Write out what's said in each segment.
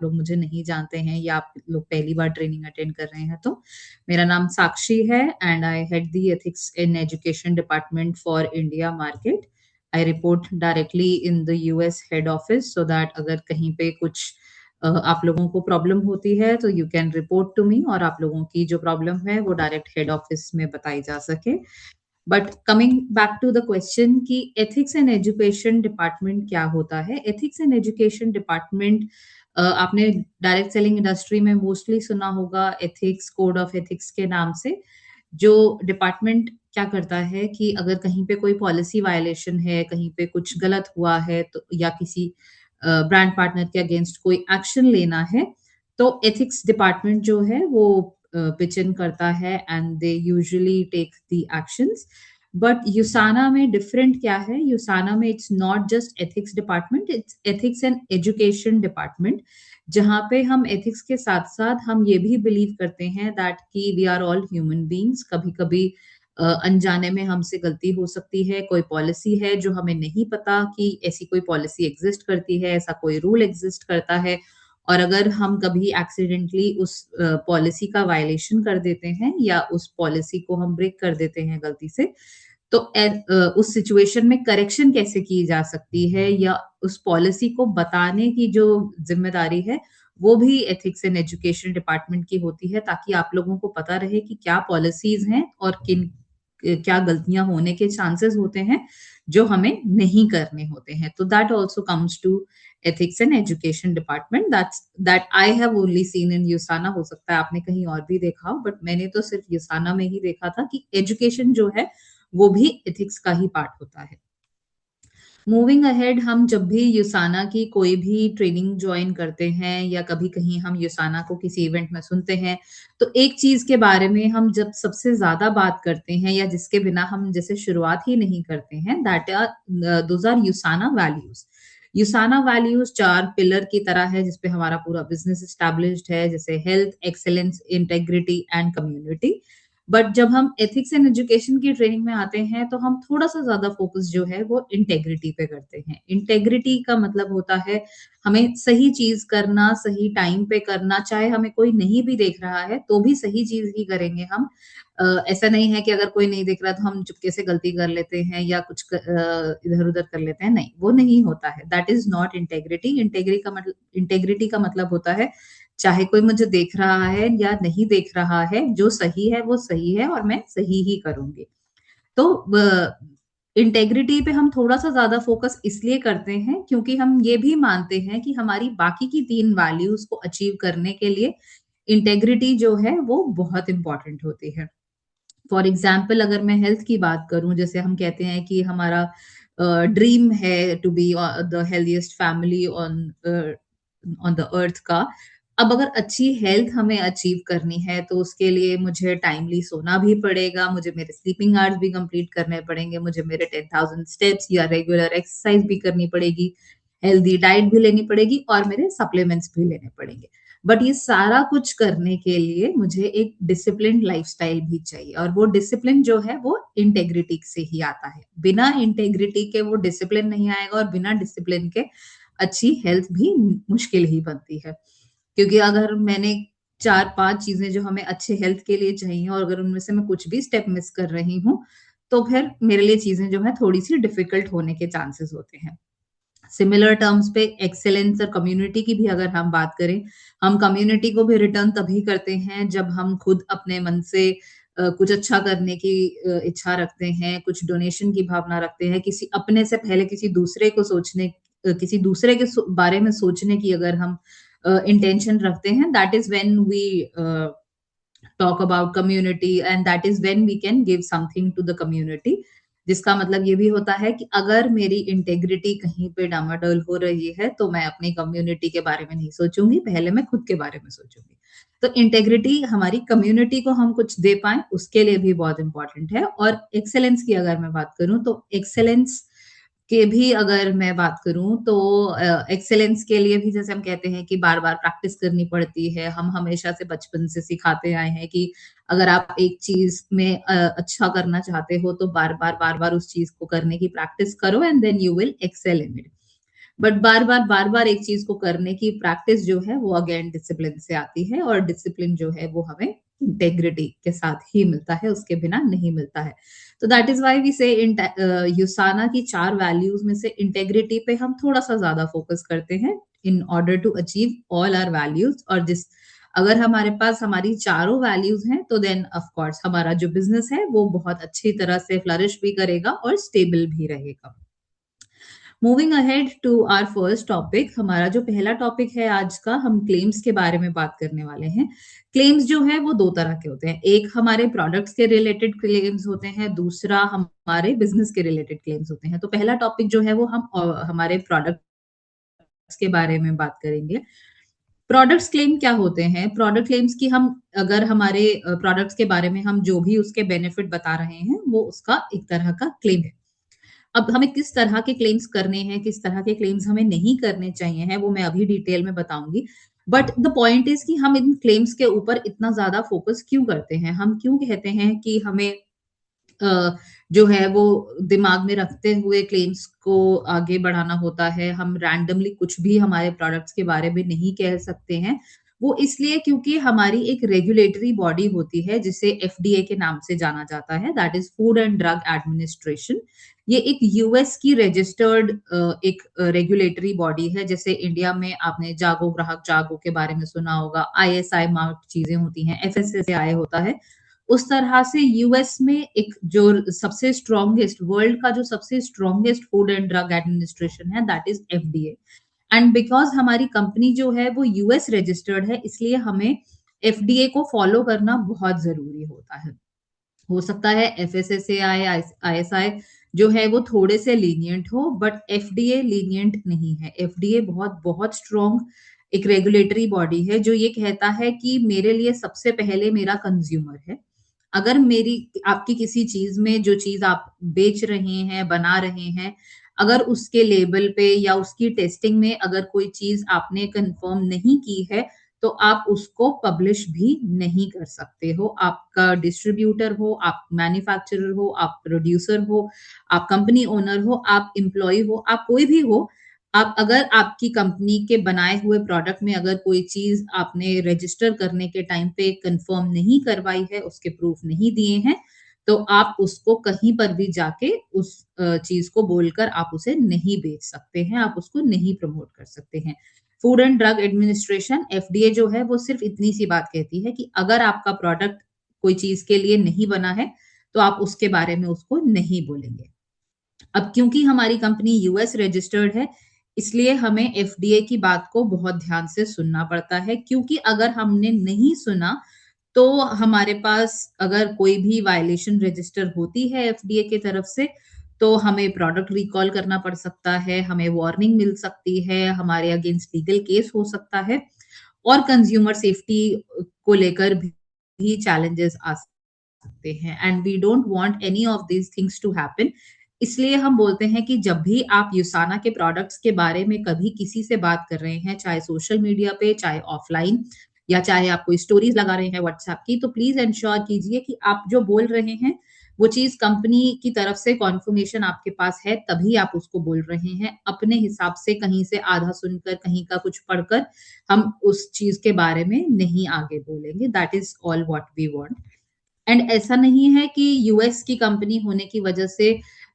लोग मुझे नहीं जानते हैं या आप लोग पहली बार ट्रेनिंग अटेंड कर रहे हैं तो मेरा नाम साक्षी है and I head the ethics in education department for India market. I report directly in the US head office so that अगर कहीं पे कुछ आप लोगों को प्रॉब्लम होती है तो you can report to me और आप लोगों की जो प्रॉब्लम है वो डायरेक्ट हेड ऑफिस में बताई जा सके। But coming back to the question कि एथिक्स एंड एजुकेशन डिपार्टमेंट क्या होता है। एथिक्स एंड एजुकेशन डिपार्टमेंट आपने डायरेक्ट सेलिंग इंडस्ट्री में मोस्टली सुना होगा एथिक्स, कोड ऑफ एथिक्स के नाम से। जो डिपार्टमेंट क्या करता है कि अगर कहीं पे कोई पॉलिसी वायलेशन है, कहीं पे कुछ गलत हुआ है तो या किसी ब्रांड पार्टनर के अगेंस्ट कोई एक्शन लेना है तो एथिक्स डिपार्टमेंट जो है वो पिच इन करता है and they usually take the actions. But USANA में डिफरेंट क्या है, यूसाना में it's not just ethics department, it's ethics and education department, जहाँ पे हम एथिक्स के साथ साथ हम ये भी बिलीव करते हैं दैट कि we are all human beings. कभी कभी अनजाने में हमसे गलती हो सकती है, कोई पॉलिसी है जो हमें नहीं पता कि ऐसी कोई पॉलिसी एग्जिस्ट करती है, ऐसा कोई रूल एग्जिस्ट करता है, और अगर हम कभी एक्सीडेंटली उस पॉलिसी का वायलेशन कर देते हैं या उस पॉलिसी को हम ब्रेक कर देते हैं गलती से, तो उस सिचुएशन में करेक्शन कैसे की जा सकती है या उस पॉलिसी को बताने की जो जिम्मेदारी है वो भी एथिक्स एंड एजुकेशन डिपार्टमेंट की होती है, ताकि आप लोगों को पता रहे कि क्या पॉलिसीज हैं और किन क्या गलतियां होने के चांसेस होते हैं जो हमें नहीं करने होते हैं। तो that also comes to ethics and education department. That I have only seen in USANA. हो सकता है आपने कहीं और भी देखा हो, बट मैंने तो सिर्फ यूसाना में ही देखा था कि एजुकेशन जो है वो भी एथिक्स का ही पार्ट होता है। मूविंग अहेड, हम जब भी यूसाना की कोई भी ट्रेनिंग ज्वाइन करते हैं या कभी कहीं हम यूसाना को किसी इवेंट में सुनते हैं तो एक चीज के बारे में हम जब सबसे ज्यादा बात करते हैं या जिसके बिना हम जैसे शुरुआत ही नहीं करते हैं, that are those are USANA values. USANA values चार पिलर की तरह है जिसपे हमारा पूरा बिजनेस एस्टैब्लिश्ड है, जैसे health, excellence, integrity and community. But जब हम एथिक्स एंड एजुकेशन की ट्रेनिंग में आते हैं तो हम थोड़ा सा ज्यादा फोकस जो है वो इंटेग्रिटी पे करते हैं। इंटेग्रिटी का मतलब होता है हमें सही चीज करना, सही टाइम पे करना, चाहे हमें कोई नहीं भी देख रहा है तो भी सही चीज ही करेंगे हम। ऐसा नहीं है कि अगर कोई नहीं देख रहा तो हम चुपके से गलती कर लेते हैं या कुछ इधर उधर कर लेते हैं, नहीं, वो नहीं होता है। That is not integrity. Integrity का मतलब होता है चाहे कोई मुझे देख रहा है या नहीं देख रहा है, जो सही है वो सही है और मैं सही ही करूंगी। तो इंटेग्रिटी पे हम थोड़ा सा ज्यादा फोकस इसलिए करते हैं क्योंकि हम ये भी मानते हैं कि हमारी बाकी की तीन वैल्यूज को अचीव करने के लिए इंटेग्रिटी जो है वो बहुत इंपॉर्टेंट होती है। फॉर एग्जाम्पल अगर मैं हेल्थ की बात करूं, जैसे हम कहते हैं कि हमारा ड्रीम है to be the healthiest family on on the earth का। अब अगर अच्छी हेल्थ हमें अचीव करनी है तो उसके लिए मुझे टाइमली सोना भी पड़ेगा, मुझे मेरे स्लीपिंग आवर्स भी कंप्लीट करने पड़ेंगे, मुझे मेरे 10,000 स्टेप्स या रेगुलर एक्सरसाइज भी करनी पड़ेगी, हेल्दी डाइट भी लेनी पड़ेगी और मेरे सप्लीमेंट्स भी लेने पड़ेंगे। बट ये सारा कुछ करने के लिए मुझे एक डिसिप्लिन लाइफस्टाइल भी चाहिए, और वो डिसिप्लिन जो है वो इंटेग्रिटी से ही आता है। बिना इंटेग्रिटी के वो डिसिप्लिन नहीं आएगा और बिना डिसिप्लिन के अच्छी हेल्थ भी मुश्किल ही बनती है। क्योंकि अगर मैंने चार पांच चीजें जो हमें अच्छे हेल्थ के लिए चाहिए और अगर उनमें से मैं कुछ भी स्टेप मिस कर रही हूँ तो फिर मेरे लिए चीजें जो है थोड़ी सी डिफिकल्ट होने के चांसेस होते हैं। सिमिलर टर्म्स पे एक्सेलेंस और कम्युनिटी की भी अगर हम बात करें, हम कम्युनिटी को भी रिटर्न तभी करते हैं जब हम खुद अपने मन से कुछ अच्छा करने की इच्छा रखते हैं, कुछ डोनेशन की भावना रखते हैं, किसी अपने से पहले किसी दूसरे को सोचने किसी दूसरे के बारे में सोचने की अगर हम इंटेंशन रखते हैं, that is when we talk about community and that is when we can give something to the community. जिसका मतलब ये भी होता है कि अगर मेरी इंटेग्रिटी कहीं पे डामाडोल हो रही है तो मैं अपनी कम्युनिटी के बारे में नहीं सोचूंगी, पहले मैं खुद के बारे में सोचूंगी। तो इंटेग्रिटी हमारी कम्युनिटी को हम कुछ दे पाए उसके लिए भी बहुत इंपॉर्टेंट है। और एक्सेलेंस की अगर मैं बात करूं तो एक्सेलेंस के भी अगर मैं बात करूं तो एक्सेलेंस के लिए भी जैसे हम कहते हैं कि बार बार प्रैक्टिस करनी पड़ती है। हम हमेशा से बचपन से सिखाते आए हैं कि अगर आप एक चीज में अच्छा करना चाहते हो तो बार बार उस चीज को करने की प्रैक्टिस करो and then you will excel in it. But बार बार एक चीज को करने की प्रैक्टिस जो है वो अगेन डिसिप्लिन से आती है, और डिसिप्लिन जो है वो हमें इंटेग्रिटी के साथ ही मिलता है, उसके बिना नहीं मिलता है। तो दैट इज व्हाई वी से यूसाना की 4 वैल्यूज में से इंटेग्रिटी पे हम थोड़ा सा ज्यादा फोकस करते हैं in order to achieve all our values. और जिस अगर हमारे पास हमारी चारों वैल्यूज हैं तो देन ऑफ कोर्स हमारा जो बिजनेस है वो बहुत अच्छी तरह से फ्लरिश भी करेगा और स्टेबल भी रहेगा। Moving ahead to our first topic, हमारा जो पहला टॉपिक है आज का, हम क्लेम्स के बारे में बात करने वाले हैं। क्लेम्स जो है वो दो तरह के होते हैं, एक हमारे प्रोडक्ट्स के रिलेटेड क्लेम्स होते हैं, दूसरा हमारे बिजनेस के रिलेटेड क्लेम्स होते हैं। तो पहला टॉपिक जो है वो हम हमारे प्रोडक्ट्स के बारे में बात करेंगे। प्रोडक्ट्स क्लेम क्या होते हैं? प्रोडक्ट क्लेम्स की हम अगर हमारे प्रोडक्ट्स के बारे में हम जो भी उसके बेनिफिट बता रहे हैं वो उसका एक तरह का क्लेम है। अब हमें किस तरह के क्लेम्स करने हैं, किस तरह के क्लेम्स हमें नहीं करने चाहिए हैं, वो मैं अभी डिटेल में बताऊंगी। बट द पॉइंट इज कि हम इन क्लेम्स के ऊपर इतना ज्यादा फोकस क्यों करते हैं, हम क्यों कहते हैं कि हमें जो है वो दिमाग में रखते हुए क्लेम्स को आगे बढ़ाना होता है, हम रैंडमली कुछ भी हमारे प्रोडक्ट्स के बारे में नहीं कह सकते हैं। वो इसलिए क्योंकि हमारी एक रेगुलेटरी बॉडी होती है जिसे एफडीए के नाम से जाना जाता है, that is food and drug administration. ये एक यूएस की रजिस्टर्ड एक रेगुलेटरी बॉडी है। जैसे इंडिया में आपने जागो ग्राहक जागो के बारे में सुना होगा, आईएसआई मार्क चीजें होती हैं, एफएसएसएआई होता है। उस तरह से यूएस में एक जो सबसे स्ट्रॉन्गेस्ट, वर्ल्ड का जो सबसे strongest food and drug administration है, that is FDA. And because हमारी कंपनी जो है वो यूएस रजिस्टर्ड है, इसलिए हमें एफडीए को फॉलो करना बहुत जरूरी होता है। हो सकता है एफएसएसएआई आईएसआई जो है वो थोड़े से लीनियंट हो, बट एफडीए लीनियंट नहीं है। एफडीए बहुत बहुत स्ट्रॉन्ग एक रेगुलेटरी बॉडी है जो ये कहता है कि मेरे लिए सबसे पहले मेरा कंज्यूमर है। अगर मेरी आपकी किसी चीज में जो चीज आप बेच रहे हैं, बना रहे हैं, अगर उसके लेबल पे या उसकी टेस्टिंग में अगर कोई चीज आपने कंफर्म नहीं की है तो आप उसको पब्लिश भी नहीं कर सकते हो। आपका डिस्ट्रीब्यूटर हो, आप मैन्युफैक्चरर हो, आप प्रोड्यूसर हो, आप कंपनी ओनर हो, आप एम्प्लॉय हो, आप कोई भी हो, आप अगर आपकी कंपनी के बनाए हुए प्रोडक्ट में अगर कोई चीज आपने रजिस्टर करने के टाइम पे कंफर्म नहीं करवाई है, उसके प्रूफ नहीं दिए हैं, तो आप उसको कहीं पर भी जाके उस चीज को बोलकर आप उसे नहीं बेच सकते हैं, आप उसको नहीं प्रमोट कर सकते हैं। Food and drug administration FDA जो है वो सिर्फ इतनी सी बात कहती है कि अगर आपका प्रोडक्ट कोई चीज के लिए नहीं बना है तो आप उसके बारे में उसको नहीं बोलेंगे। अब क्योंकि हमारी कंपनी यूएस रजिस्टर्ड है, इसलिए हमें एफडीए की बात को बहुत ध्यान से सुनना पड़ता है, क्योंकि अगर हमने नहीं सुना तो हमारे पास अगर कोई भी वायलेशन रजिस्टर होती है एफडीए की तरफ से तो हमें प्रोडक्ट रिकॉल करना पड़ सकता है, हमें वार्निंग मिल सकती है, हमारे अगेंस्ट लीगल केस हो सकता है, और कंज्यूमर सेफ्टी को लेकर भी चैलेंजेस आ सकते हैं। And we don't want any of these things to happen. इसलिए हम बोलते हैं कि जब भी आप यूसाना के प्रोडक्ट्स के बारे में कभी किसी से बात कर रहे हैं, चाहे सोशल मीडिया पे, चाहे ऑफलाइन, या चाहे आप कोई स्टोरीज लगा रहे हैं व्हाट्सएप की, तो प्लीज इंश्योर कीजिए कि आप जो बोल रहे हैं वो चीज कंपनी की तरफ से कॉन्फर्मेशन आपके पास है तभी आप उसको बोल रहे हैं। अपने हिसाब से कहीं से आधा सुनकर, कहीं का कुछ पढ़कर हम उस चीज के बारे में नहीं आगे बोलेंगे। That is all what we want. And ऐसा नहीं है कि यूएस की कंपनी होने की वजह से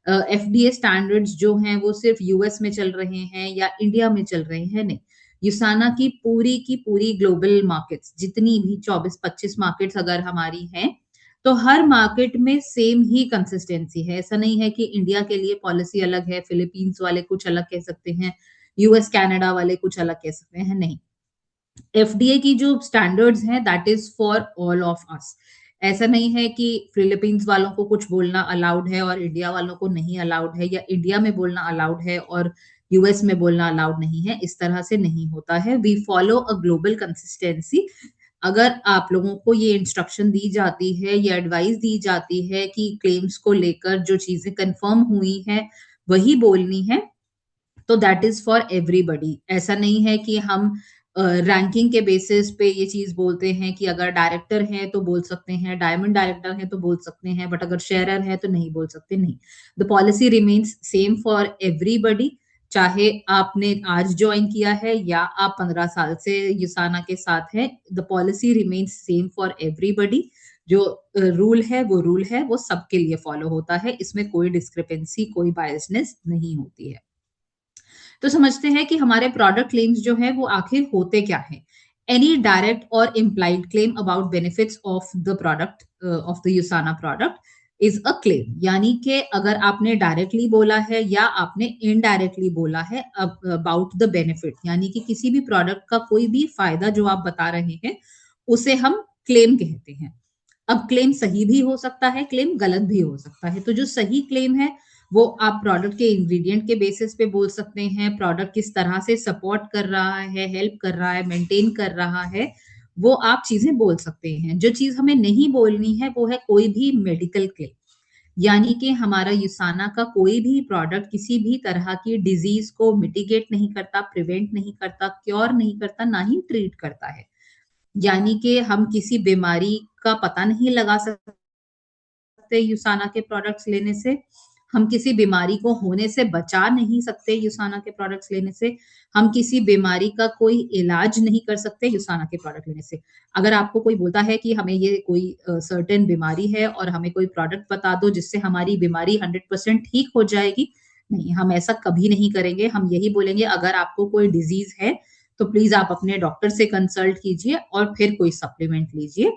एफडीए स्टैंडर्ड्स जो हैं वो सिर्फ यूएस में चल रहे हैं या इंडिया में चल रहे हैं, नहीं। यूसाना की पूरी ग्लोबल मार्केट्स, जितनी भी 24-25 मार्केट्स अगर हमारी हैं, तो हर मार्केट में सेम ही कंसिस्टेंसी है। ऐसा नहीं है कि इंडिया के लिए पॉलिसी अलग है, फिलीपींस वाले कुछ अलग कह सकते हैं, यूएस कनाडा वाले कुछ अलग कह सकते हैं, नहीं। एफडीए की जो स्टैंडर्ड्स हैं that is for all of us. ऐसा नहीं है कि फिलीपींस वालों को कुछ बोलना अलाउड है और इंडिया वालों को नहीं अलाउड है, या इंडिया में बोलना अलाउड है और यूएस में बोलना अलाउड नहीं है। इस तरह से नहीं होता है। We follow a global consistency. अगर आप लोगों को ये इंस्ट्रक्शन दी जाती है, ये एडवाइस दी जाती है कि क्लेम्स को लेकर जो चीजें कंफर्म हुई हैं वही बोलनी है, तो दैट इज फॉर एवरीबडी। ऐसा नहीं है कि हम रैंकिंग के बेसिस पे ये चीज बोलते हैं कि अगर डायरेक्टर है तो बोल सकते हैं, डायमंड डायरेक्टर है तो बोल सकते हैं, बट अगर शेयरर है तो नहीं बोल सकते, नहीं। The policy remains same for everybody. चाहे आपने आज ज्वाइन किया है या आप 15 साल से यूसाना के साथ हैं, the policy remains same for everybody. जो रूल है वो रूल है, वो सबके लिए फॉलो होता है, इसमें कोई डिस्क्रिपेंसी, कोई बायसनेस नहीं होती है। तो समझते हैं कि हमारे प्रोडक्ट क्लेम्स जो है वो आखिर होते क्या हैं। एनी डायरेक्ट और implied claim about benefits of the product of the यूसाना product is a claim, यानी कि अगर आपने डायरेक्टली बोला है या आपने इनडायरेक्टली बोला है अबाउट द बेनिफिट, यानी कि किसी भी प्रोडक्ट का कोई भी फायदा जो आप बता रहे हैं उसे हम क्लेम कहते हैं। अब क्लेम सही भी हो सकता है, क्लेम गलत भी हो सकता है। तो जो सही क्लेम है वो आप प्रोडक्ट के इंग्रेडिएंट के बेसिस पे बोल सकते हैं, प्रोडक्ट किस तरह से सपोर्ट कर रहा है, हेल्प कर रहा है, मेंटेन कर रहा है, वो आप चीजें बोल सकते हैं। जो चीज हमें नहीं बोलनी है वो है कोई भी मेडिकल क्लेम, यानी कि हमारा यूसाना का कोई भी प्रोडक्ट किसी भी तरह की डिजीज को मिटिगेट नहीं करता, प्रिवेंट नहीं करता, क्योर नहीं करता, ना ही ट्रीट करता है। यानी कि हम किसी बीमारी का पता नहीं लगा सकते यूसाना के प्रोडक्ट्स लेने से, हम किसी बीमारी को होने से बचा नहीं सकते यूसाना के प्रोडक्ट्स लेने से, हम किसी बीमारी का कोई इलाज नहीं कर सकते यूसाना के प्रोडक्ट लेने से। अगर आपको कोई बोलता है कि हमें ये कोई सर्टेन बीमारी है और हमें कोई प्रोडक्ट बता दो जिससे हमारी बीमारी 100% ठीक हो जाएगी, नहीं, हम ऐसा कभी नहीं करेंगे। हम यही बोलेंगे अगर आपको कोई डिजीज है तो प्लीज आप अपने डॉक्टर से कंसल्ट कीजिए और फिर कोई सप्लीमेंट लीजिए।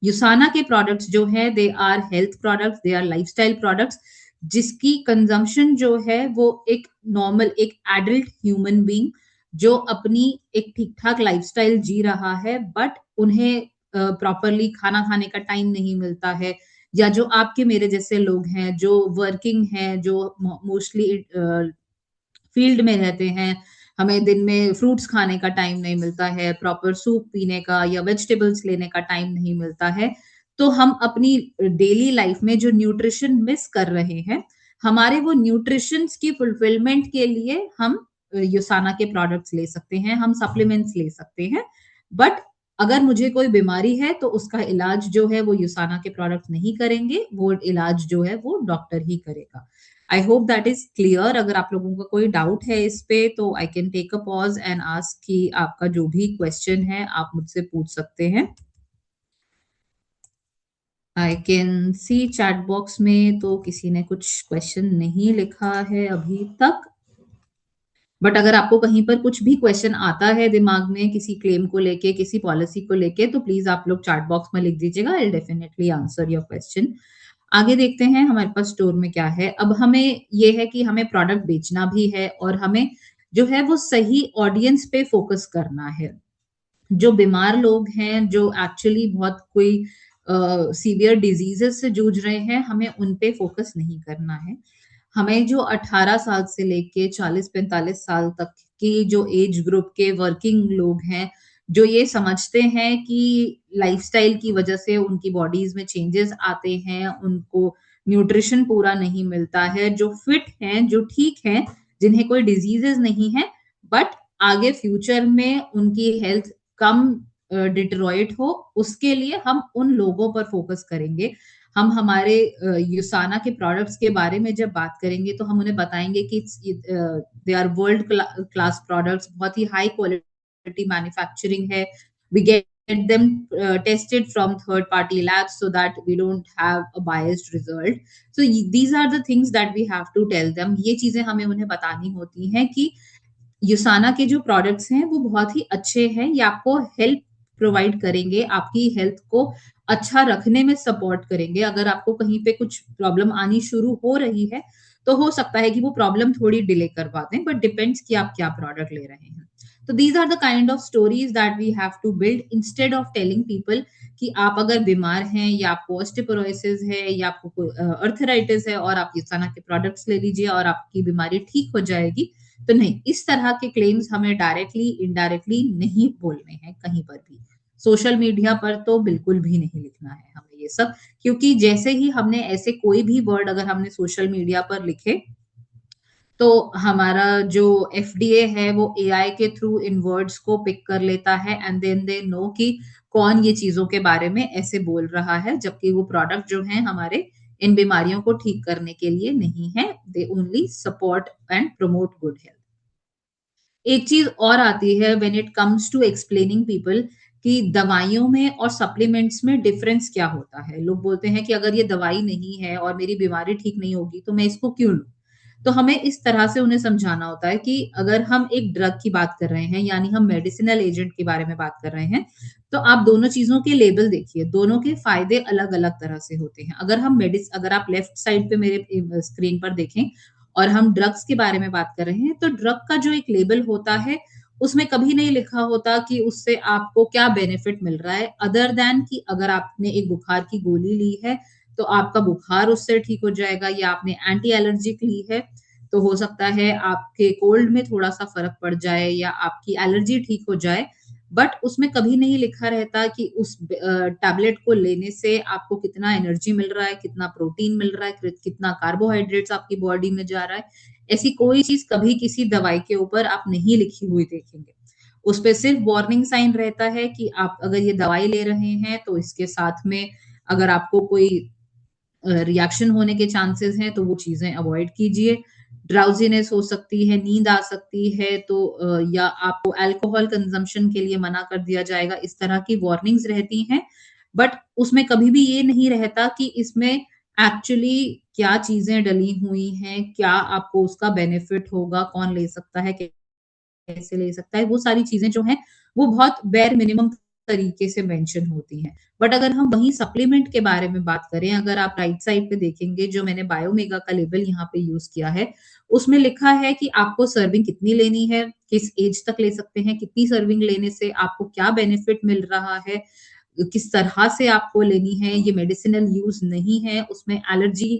यूसाना के प्रोडक्ट्स जो है they are health products, they are lifestyle products, जिसकी कंजम्पशन जो है वो एक नॉर्मल, एक एडल्ट ह्यूमन बीइंग जो अपनी एक ठीक ठाक लाइफस्टाइल जी रहा है, बट उन्हें प्रॉपरली खाना खाने का टाइम नहीं मिलता है, या जो आपके मेरे जैसे लोग हैं जो वर्किंग हैं, जो मोस्टली फील्ड में रहते हैं, हमें दिन में फ्रूट्स खाने का टाइम नहीं मिलता है, प्रॉपर सूप पीने का या वेजिटेबल्स लेने का टाइम नहीं मिलता है, तो हम अपनी डेली लाइफ में जो न्यूट्रिशन मिस कर रहे हैं, हमारे वो न्यूट्रिशन की फुलफिलमेंट के लिए हम यूसाना के प्रोडक्ट्स ले सकते हैं, हम सप्लीमेंट्स ले सकते हैं। बट अगर मुझे कोई बीमारी है तो उसका इलाज जो है वो यूसाना के प्रोडक्ट नहीं करेंगे, वो इलाज जो है वो डॉक्टर ही करेगा। I hope that is clear. अगर आप लोगों का कोई डाउट है इस पे तो I can take a pause and ask कि आपका जो भी क्वेश्चन है आप मुझसे पूछ सकते हैं। I can see chat box में तो किसी ने कुछ क्वेश्चन नहीं लिखा है अभी तक, बट अगर आपको कहीं पर कुछ भी क्वेश्चन आता है दिमाग में किसी क्लेम को लेके, किसी पॉलिसी को लेके, तो प्लीज आप लोग चैट बॉक्स में लिख दीजिएगा, I will definitely answer your question. आगे देखते हैं हमारे पास स्टोर में क्या है। अब हमें ये है कि हमें प्रोडक्ट बेचना भी है और हमें जो है वो सही ऑडियंस पे फोकस करना है। जो बीमार लोग हैं, जो एक्चुअली बहुत कोई सीवियर डिजीजेस से जूझ रहे हैं, हमें उन पे फोकस नहीं करना है। हमें जो 18 साल से लेके 40-45 साल तक की जो एज ग्रुप के वर्किंग लोग हैं, जो ये समझते हैं कि लाइफस्टाइल की वजह से उनकी बॉडीज में चेंजेस आते हैं, उनको न्यूट्रिशन पूरा नहीं मिलता है, जो फिट हैं, जो ठीक हैं, जिन्हें कोई डिजीजेस नहीं है, बट आगे फ्यूचर में उनकी हेल्थ कम डिटेरियोरेट हो, उसके लिए हम उन लोगों पर फोकस करेंगे। हम हमारे यूसाना के प्रोडक्ट्स के बारे में जब बात करेंगे तो हम उन्हें बताएंगे कि they are world class products, बहुत ही हाई क्वालिटी मैन्युफैक्चरिंग है। We get them tested from third party labs so that we don't have a biased result. So these are the things that we have to tell them. ये चीजें हमें उन्हें बतानी होती हैं कि यूसाना के जो प्रोडक्ट्स हैं वो बहुत ही अच्छे हैं, ये आपको हेल्प प्रोवाइड करेंगे, आपकी हेल्थ को अच्छा रखने में सपोर्ट करेंगे। अगर आपको कहीं पे कुछ प्रॉब्लम आनी शुरू हो रही है तो हो सकता है कि वो प्रॉब्लम थोड़ी डिले करवा दें, बट डिपेंड्स कि आप क्या प्रोडक्ट ले रहे हैं। तो these are the kind of stories that we have to build instead of telling people कि आप अगर बीमार हैं या आपको ऑस्टियोपोरोसिस है या आपको अर्थराइटिस है और आप यूसाना के प्रोडक्ट्स ले लीजिए और आपकी बीमारी ठीक हो जाएगी, तो नहीं, इस तरह के क्लेम्स हमें डायरेक्टली इनडायरेक्टली नहीं बोलने हैं कहीं पर भी। सोशल मीडिया पर तो बिल्कुल भी नहीं लिखना है हमें ये सब, क्योंकि जैसे ही हमने ऐसे कोई भी वर्ड अगर हमने सोशल मीडिया पर लिखे तो हमारा जो एफडीए है वो एआई के थ्रू इन वर्ड्स को पिक कर लेता है एंड देन दे नो कि कौन ये चीजों के बारे में ऐसे बोल रहा है, जबकि वो प्रोडक्ट जो है हमारे इन बीमारियों को ठीक करने के लिए नहीं है, they only support and promote good health. एक चीज और आती है when it comes to explaining people कि दवाइयों में और सप्लीमेंट्स में डिफरेंस क्या होता है। लोग बोलते हैं कि अगर ये दवाई नहीं है और मेरी बीमारी ठीक नहीं होगी तो मैं इसको क्यों लूं। तो हमें इस तरह से उन्हें समझाना होता है कि अगर हम एक ड्रग की बात कर रहे हैं यानी हम मेडिसिनल एजेंट के बारे में बात कर रहे हैं, तो आप दोनों चीजों के लेबल देखिए, दोनों के फायदे अलग अलग तरह से होते हैं। अगर आप लेफ्ट साइड पे मेरे स्क्रीन पर देखें और हम ड्रग्स के बारे में बात कर रहे हैं, तो ड्रग का जो एक लेबल होता है उसमें कभी नहीं लिखा होता कि उससे आपको क्या बेनिफिट मिल रहा है, अदर देन कि अगर आपने एक बुखार की गोली ली है तो आपका बुखार उससे ठीक हो जाएगा, या आपने एंटी एलर्जिक ली है तो हो सकता है आपके कोल्ड में थोड़ा सा फर्क पड़ जाए या आपकी एलर्जी ठीक हो जाए। बट उसमें कभी नहीं लिखा रहता कि उस टैबलेट को लेने से आपको कितना एनर्जी मिल रहा है, कितना प्रोटीन मिल रहा है, कितना कार्बोहाइड्रेट्स आपकी बॉडी में जा रहा है। ऐसी कोई चीज कभी किसी दवाई के ऊपर आप नहीं लिखी हुई देखेंगे। उस पे सिर्फ वार्निंग साइन रहता है कि आप अगर ये दवाई ले रहे हैं तो इसके साथ में अगर आपको कोई रिएक्शन होने के चांसेस हैं तो वो चीजें अवॉइड कीजिए। ड्राउजीनेस हो सकती है, नींद आ सकती है, तो या आपको अल्कोहल कंजम्पशन के लिए मना कर दिया जाएगा, इस तरह की वार्निंग्स रहती हैं। बट उसमें कभी भी ये नहीं रहता कि इसमें एक्चुअली क्या चीजें डली हुई हैं, क्या आपको उसका बेनिफिट होगा, कौन ले सकता है, कैसे ले सकता है, वो सारी चीजें जो हैं वो बहुत बेयर मिनिमम तरीके से मेंशन होती हैं। बट अगर हम वही सप्लीमेंट के बारे में बात करें, अगर आप राइट साइड पे देखेंगे जो मैंने बायोमेगा का लेबल यहाँ पे यूज किया है, उसमें लिखा है कि आपको सर्विंग कितनी लेनी है, किस एज तक ले सकते हैं, कितनी सर्विंग लेने से आपको क्या बेनिफिट मिल रहा है, किस तरह से आपको लेनी है, ये मेडिसिनल यूज नहीं है, उसमें एलर्जी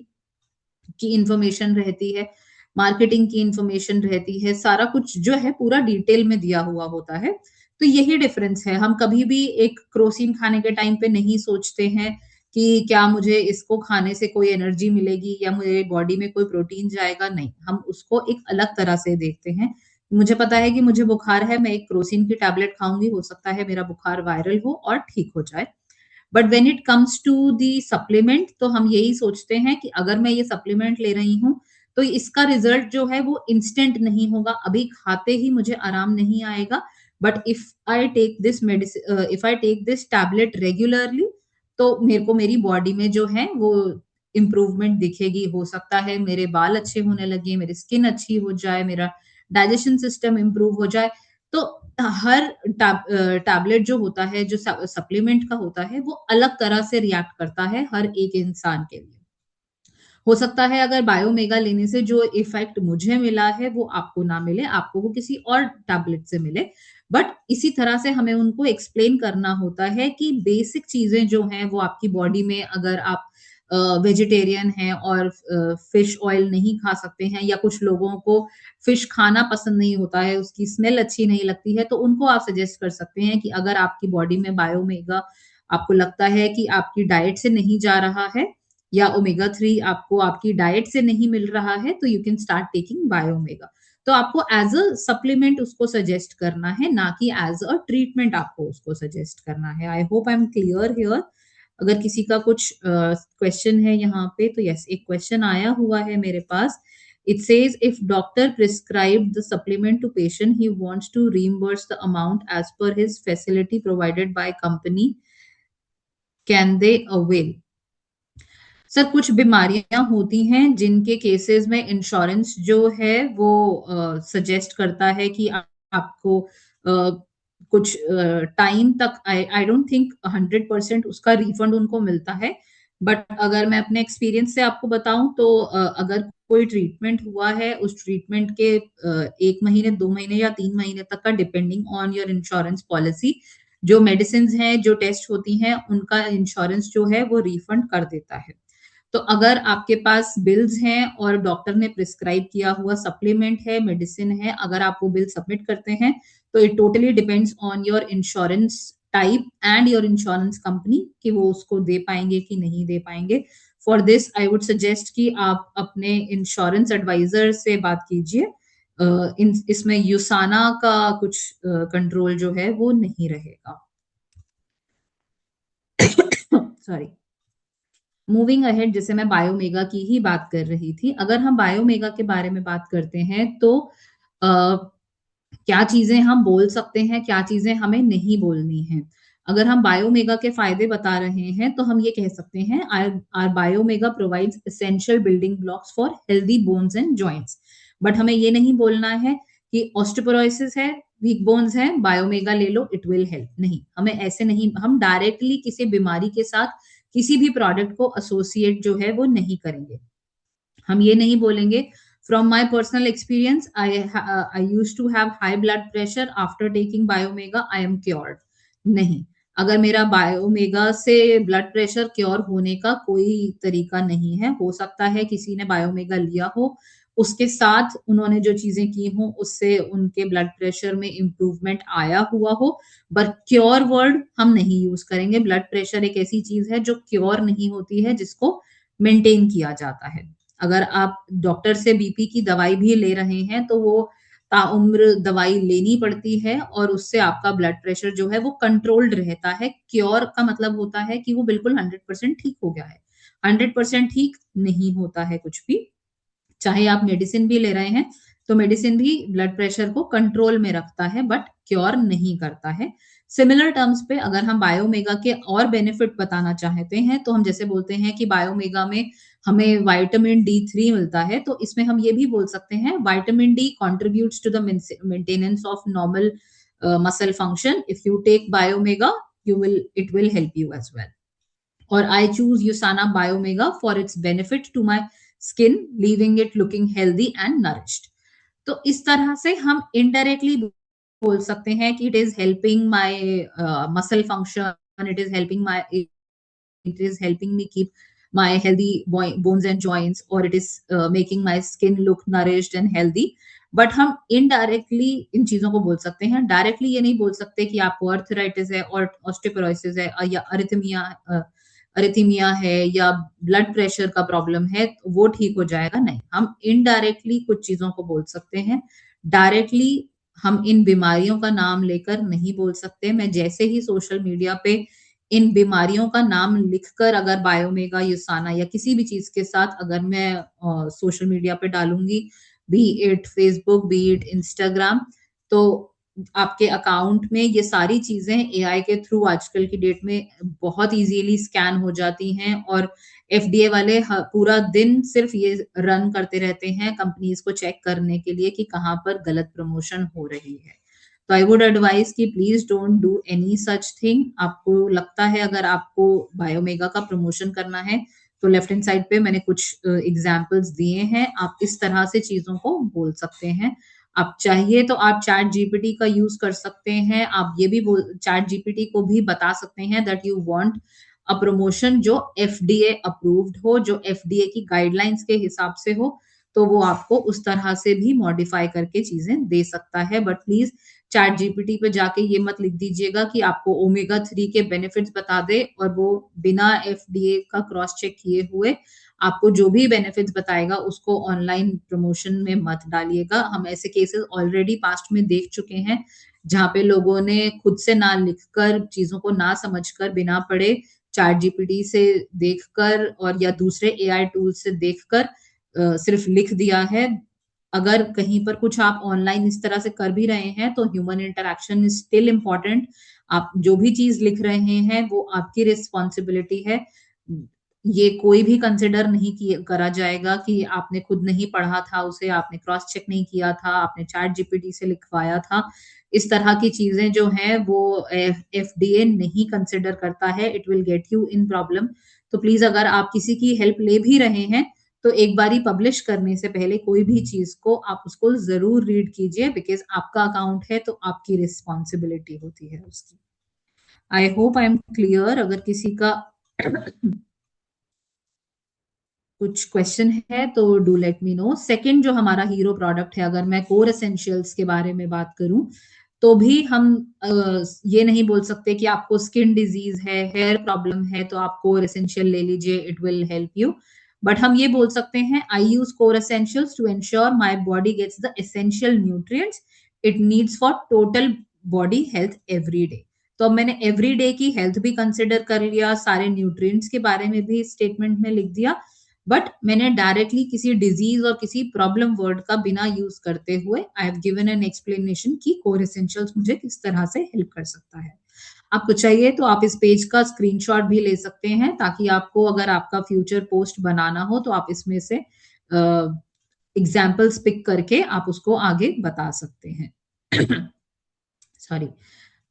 की इंफॉर्मेशन रहती है, मार्केटिंग की इंफॉर्मेशन रहती है, सारा कुछ जो है पूरा डिटेल में दिया हुआ होता है। तो यही डिफरेंस है, हम कभी भी एक क्रोसिन खाने के टाइम पे नहीं सोचते हैं कि क्या मुझे इसको खाने से कोई एनर्जी मिलेगी या मेरे बॉडी में कोई प्रोटीन जाएगा, नहीं, हम उसको एक अलग तरह से देखते हैं। मुझे पता है कि मुझे बुखार है, मैं एक क्रोसिन की टैबलेट खाऊंगी, हो सकता है मेरा बुखार वायरल हो और ठीक हो जाए। But when it comes to the supplement, तो हम यही सोचते हैं कि अगर मैं ये सप्लीमेंट ले रही हूँ तो इसका रिजल्ट जो है वो इंस्टेंट नहीं होगा, अभी खाते ही मुझे आराम नहीं आएगा। But if I take this tablet regularly, तो मेरे को मेरी बॉडी में जो है वो इम्प्रूवमेंट दिखेगी, हो सकता है मेरे बाल अच्छे होने लगे, मेरी स्किन अच्छी हो जाए, मेरा डाइजेशन सिस्टम इम्प्रूव हो जाए। तो हर टैबलेट जो होता है, जो सप्लीमेंट का होता है, वो अलग तरह से रिएक्ट करता है हर एक इंसान के लिए। हो सकता है अगर बायोमेगा लेने से जो इफेक्ट मुझे मिला है वो आपको ना मिले, आपको वो किसी और टैबलेट से मिले। बट इसी तरह से हमें उनको एक्सप्लेन करना होता है कि बेसिक चीजें जो हैं वो आपकी बॉडी में, अगर आप वेजिटेरियन हैं और फिश ऑयल नहीं खा सकते हैं, या कुछ लोगों को फिश खाना पसंद नहीं होता है, उसकी स्मेल अच्छी नहीं लगती है, तो उनको आप सजेस्ट कर सकते हैं कि अगर आपकी बॉडी में बायोमेगा आपको लगता है कि आपकी डाइट से नहीं जा रहा है, या ओमेगा 3 आपको आपकी डाइट से नहीं मिल रहा है, तो यू कैन स्टार्ट टेकिंग बायोमेगा। तो आपको एज अ सप्लीमेंट उसको सजेस्ट करना है, ना कि एज अ ट्रीटमेंट आपको उसको सजेस्ट करना है। I hope I am clear here. अगर किसी का कुछ क्वेश्चन है यहाँ पे, तो यस, एक क्वेश्चन आया हुआ है मेरे पास। It says if doctor prescribed the supplement to patient, he wants to reimburse the amount as per his facility provided by company. Can they avail? Sir, कुछ बीमारियां होती हैं जिनके केसेस में इंश्योरेंस जो है वो सजेस्ट करता है कि आपको कुछ टाइम तक, आई डोंट थिंक 100% उसका रिफंड उनको मिलता है। बट अगर मैं अपने एक्सपीरियंस से आपको बताऊं तो अगर कोई ट्रीटमेंट हुआ है, उस ट्रीटमेंट के 1 महीने, 2 महीने या 3 महीने तक का, depending on your insurance policy, जो मेडिसिन हैं, जो टेस्ट होती हैं, उनका इंश्योरेंस जो है वो रिफंड कर देता है। तो अगर आपके पास बिल्स हैं और डॉक्टर ने प्रिस्क्राइब किया हुआ सप्लीमेंट है, मेडिसिन है, अगर आप वो बिल सबमिट करते हैं, तो it totally depends on your insurance type and your insurance company कि वो उसको दे पाएंगे कि नहीं दे पाएंगे। For this I would suggest कि आप अपने इंश्योरेंस एडवाइजर से बात कीजिए। इसमें यूसाना का कुछ कंट्रोल जो है वो नहीं रहेगा। सॉरी। मूविंग अहेड, जैसे मैं बायोमेगा की ही बात कर रही थी, अगर हम बायोमेगा के बारे में बात करते हैं तो क्या चीजें हम बोल सकते हैं, क्या चीजें हमें नहीं बोलनी है। अगर हम बायोमेगा के फायदे बता रहे हैं तो हम ये कह सकते हैं, our BiOmega provides essential building blocks for healthy bones and joints. But हमें ये नहीं बोलना है कि ऑस्टियोपोरोसिस है, वीक बोन्स है, बायोमेगा ले लो, इट विल हेल्प। नहीं, हमें ऐसे नहीं, हम डायरेक्टली किसी बीमारी के साथ किसी भी प्रोडक्ट को एसोसिएट जो है वो नहीं करेंगे। हम ये नहीं बोलेंगे from my personal experience I use to have high blood pressure after taking BiOmega, I am cured. नहीं, अगर मेरा बायोमेगा से ब्लड प्रेशर क्योर होने का कोई तरीका नहीं है। हो सकता है किसी ने बायोमेगा लिया हो, उसके साथ उन्होंने जो चीजें की हो उससे उनके ब्लड प्रेशर में इम्प्रूवमेंट आया हुआ हो, बट क्योर वर्ड हम नहीं यूज करेंगे। ब्लड प्रेशर एक ऐसी चीज है जो क्योर नहीं होती है, जिसको मेंटेन किया जाता है। अगर आप डॉक्टर से बीपी की दवाई भी ले रहे हैं तो वो ताउम्र दवाई लेनी पड़ती है और उससे आपका ब्लड प्रेशर जो है वो कंट्रोल्ड रहता है। क्योर का मतलब होता है कि वो बिल्कुल 100% ठीक हो गया है। 100% ठीक नहीं होता है कुछ भी। चाहे आप मेडिसिन भी ले रहे हैं तो मेडिसिन भी ब्लड प्रेशर को कंट्रोल में रखता है, बट क्योर नहीं करता है। सिमिलर टर्म्स पे अगर हम बायोमेगा के और बेनिफिट बताना चाहते हैं तो हम जैसे बोलते हैं कि बायोमेगा में हमें विटामिन D3 मिलता है, तो इसमें हम ये भी बोल सकते हैं vitamin D contributes to the maintenance of normal muscle function. If you take BiOmega, you will it will help you as well. और I choose USANA BiOmega for its benefit to my skin, leaving it looking healthy and nourished. तो इस तरह से हम indirectly बोल सकते हैं कि it is helping my muscle function, it is helping my, it is helping me keep my healthy bones and joints, or it is making my skin look nourished and healthy। But हम indirectly इन चीजों को बोल सकते हैं। Directly ये नहीं बोल सकते कि आपको अर्थराइटिस है और ऑस्टियोपोरोसिस है या अरिथमिया है या ब्लड प्रेशर का प्रॉब्लम है तो वो ठीक हो जाएगा। नहीं, हम इनडायरेक्टली कुछ चीजों को बोल सकते हैं। डायरेक्टली हम इन बीमारियों का नाम लेकर नहीं बोल सकते। मैं जैसे ही सोशल मीडिया पे इन बीमारियों का नाम लिखकर अगर बायोमेगा, यूसाना या किसी भी चीज के साथ अगर मैं सोशल मीडिया पे डालूंगी, B it Facebook, B it Instagram, तो आपके अकाउंट में ये सारी चीजें एआई के थ्रू आजकल की डेट में बहुत इजीली स्कैन हो जाती हैं। और एफडीए वाले पूरा दिन सिर्फ ये रन करते रहते हैं कंपनीज को चेक करने के लिए कि कहाँ पर गलत प्रमोशन हो रही है। तो आई वुड एडवाइज कि please don't do any such thing. आपको लगता है अगर आपको बायोमेगा का प्रमोशन करना है तो लेफ्ट हैंड साइड पे मैंने कुछ एग्जांपल्स दिए हैं, आप इस तरह से चीजों को बोल सकते हैं। आप चाहिए तो आप चैट जीपीटी का यूज कर सकते हैं। आप ये भी चैट जीपीटी को भी बता सकते हैं that you want a promotion जो एफडीए अप्रूव्ड हो, जो एफडीए की गाइडलाइंस के हिसाब से हो, तो वो आपको उस तरह से भी मॉडिफाई करके चीजें दे सकता है। बट प्लीज चैट जीपीटी पे जाके ये मत लिख दीजिएगा कि आपको ओमेगा 3 के बेनिफिट्स बता दे और वो बिना एफडीए का क्रॉस चेक किए हुए आपको जो भी बेनिफिट्स बताएगा उसको ऑनलाइन प्रमोशन में मत डालिएगा। हम ऐसे केसेस ऑलरेडी पास्ट में देख चुके हैं जहाँ पे लोगों ने खुद से ना लिखकर, चीजों को ना समझकर, बिना पढ़े चैट जीपीटी से देखकर और या दूसरे एआई टूल से देखकर सिर्फ लिख दिया है। अगर कहीं पर कुछ आप ऑनलाइन इस तरह से कर भी रहे हैं तो human interaction is still important. आप जो भी चीज लिख रहे हैं वो आपकी रिस्पॉन्सिबिलिटी है। ये कोई भी कंसिडर नहीं किया करा जाएगा कि आपने खुद नहीं पढ़ा था उसे, आपने क्रॉस चेक नहीं किया था, आपने चैट जीपीटी से लिखवाया था। इस तरह की चीजें जो है वो एफडीए नहीं कंसिडर करता है। It will get you in problem. तो प्लीज अगर आप किसी की हेल्प ले भी रहे हैं तो एक बारी पब्लिश करने से पहले कोई भी चीज को आप उसको जरूर रीड कीजिए, बिकॉज आपका अकाउंट है तो आपकी रिस्पॉन्सिबिलिटी होती है उसकी। I hope I am clear. अगर किसी का कुछ क्वेश्चन है तो do let me know. Second जो हमारा हीरो प्रोडक्ट है, अगर मैं कोर एसेंशियल्स के बारे में बात करूं तो भी हम ये नहीं बोल सकते कि आपको स्किन डिजीज है, हेयर प्रॉब्लम है तो आप कोर एसेंशियल ले लीजिए, it will help you. But हम ये बोल सकते हैं I use core essentials to ensure my body gets the essential nutrients it needs for total body health every day. तो अब मैंने एवरी डे की हेल्थ भी कंसिडर कर लिया, सारे न्यूट्रिएंट्स के बारे में भी स्टेटमेंट में लिख दिया, बट मैंने डायरेक्टली किसी डिजीज और किसी प्रॉब्लम वर्ड का बिना यूज करते हुए I have given an explanation कि कोर एसेंशियल्स मुझे किस तरह से हेल्प कर सकता है। आपको चाहिए तो आप इस पेज का स्क्रीनशॉट भी ले सकते हैं, ताकि आपको अगर आपका फ्यूचर पोस्ट बनाना हो तो आप इसमें से एग्जाम्पल्स पिक करके आप उसको आगे बता सकते हैं। सॉरी।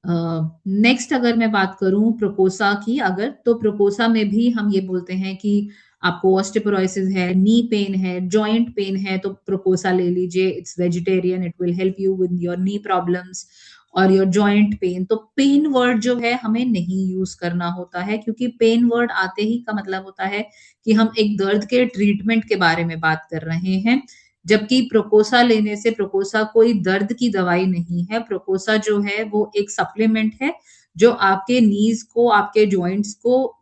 नेक्स्ट अगर मैं बात करूं प्रोपोसा की, अगर तो प्रोपोसा में भी हम ये बोलते हैं कि आपको ऑस्टियोपोरोसिस है, नी पेन है, जॉइंट पेन है, तो प्रोपोसा ले लीजिए। It's vegetarian, it will help you with your knee problems और योर जॉइंट पेन। तो पेन वर्ड जो है हमें नहीं यूज करना होता है, क्योंकि पेन वर्ड आते ही का मतलब होता है कि हम एक दर्द के ट्रीटमेंट के बारे में बात कर रहे हैं। जबकि प्रोकोसा लेने से, प्रोकोसा कोई दर्द की दवाई नहीं है। प्रोकोसा जो है वो एक सप्लीमेंट है जो आपके नीज को, आपके जॉइंट्स को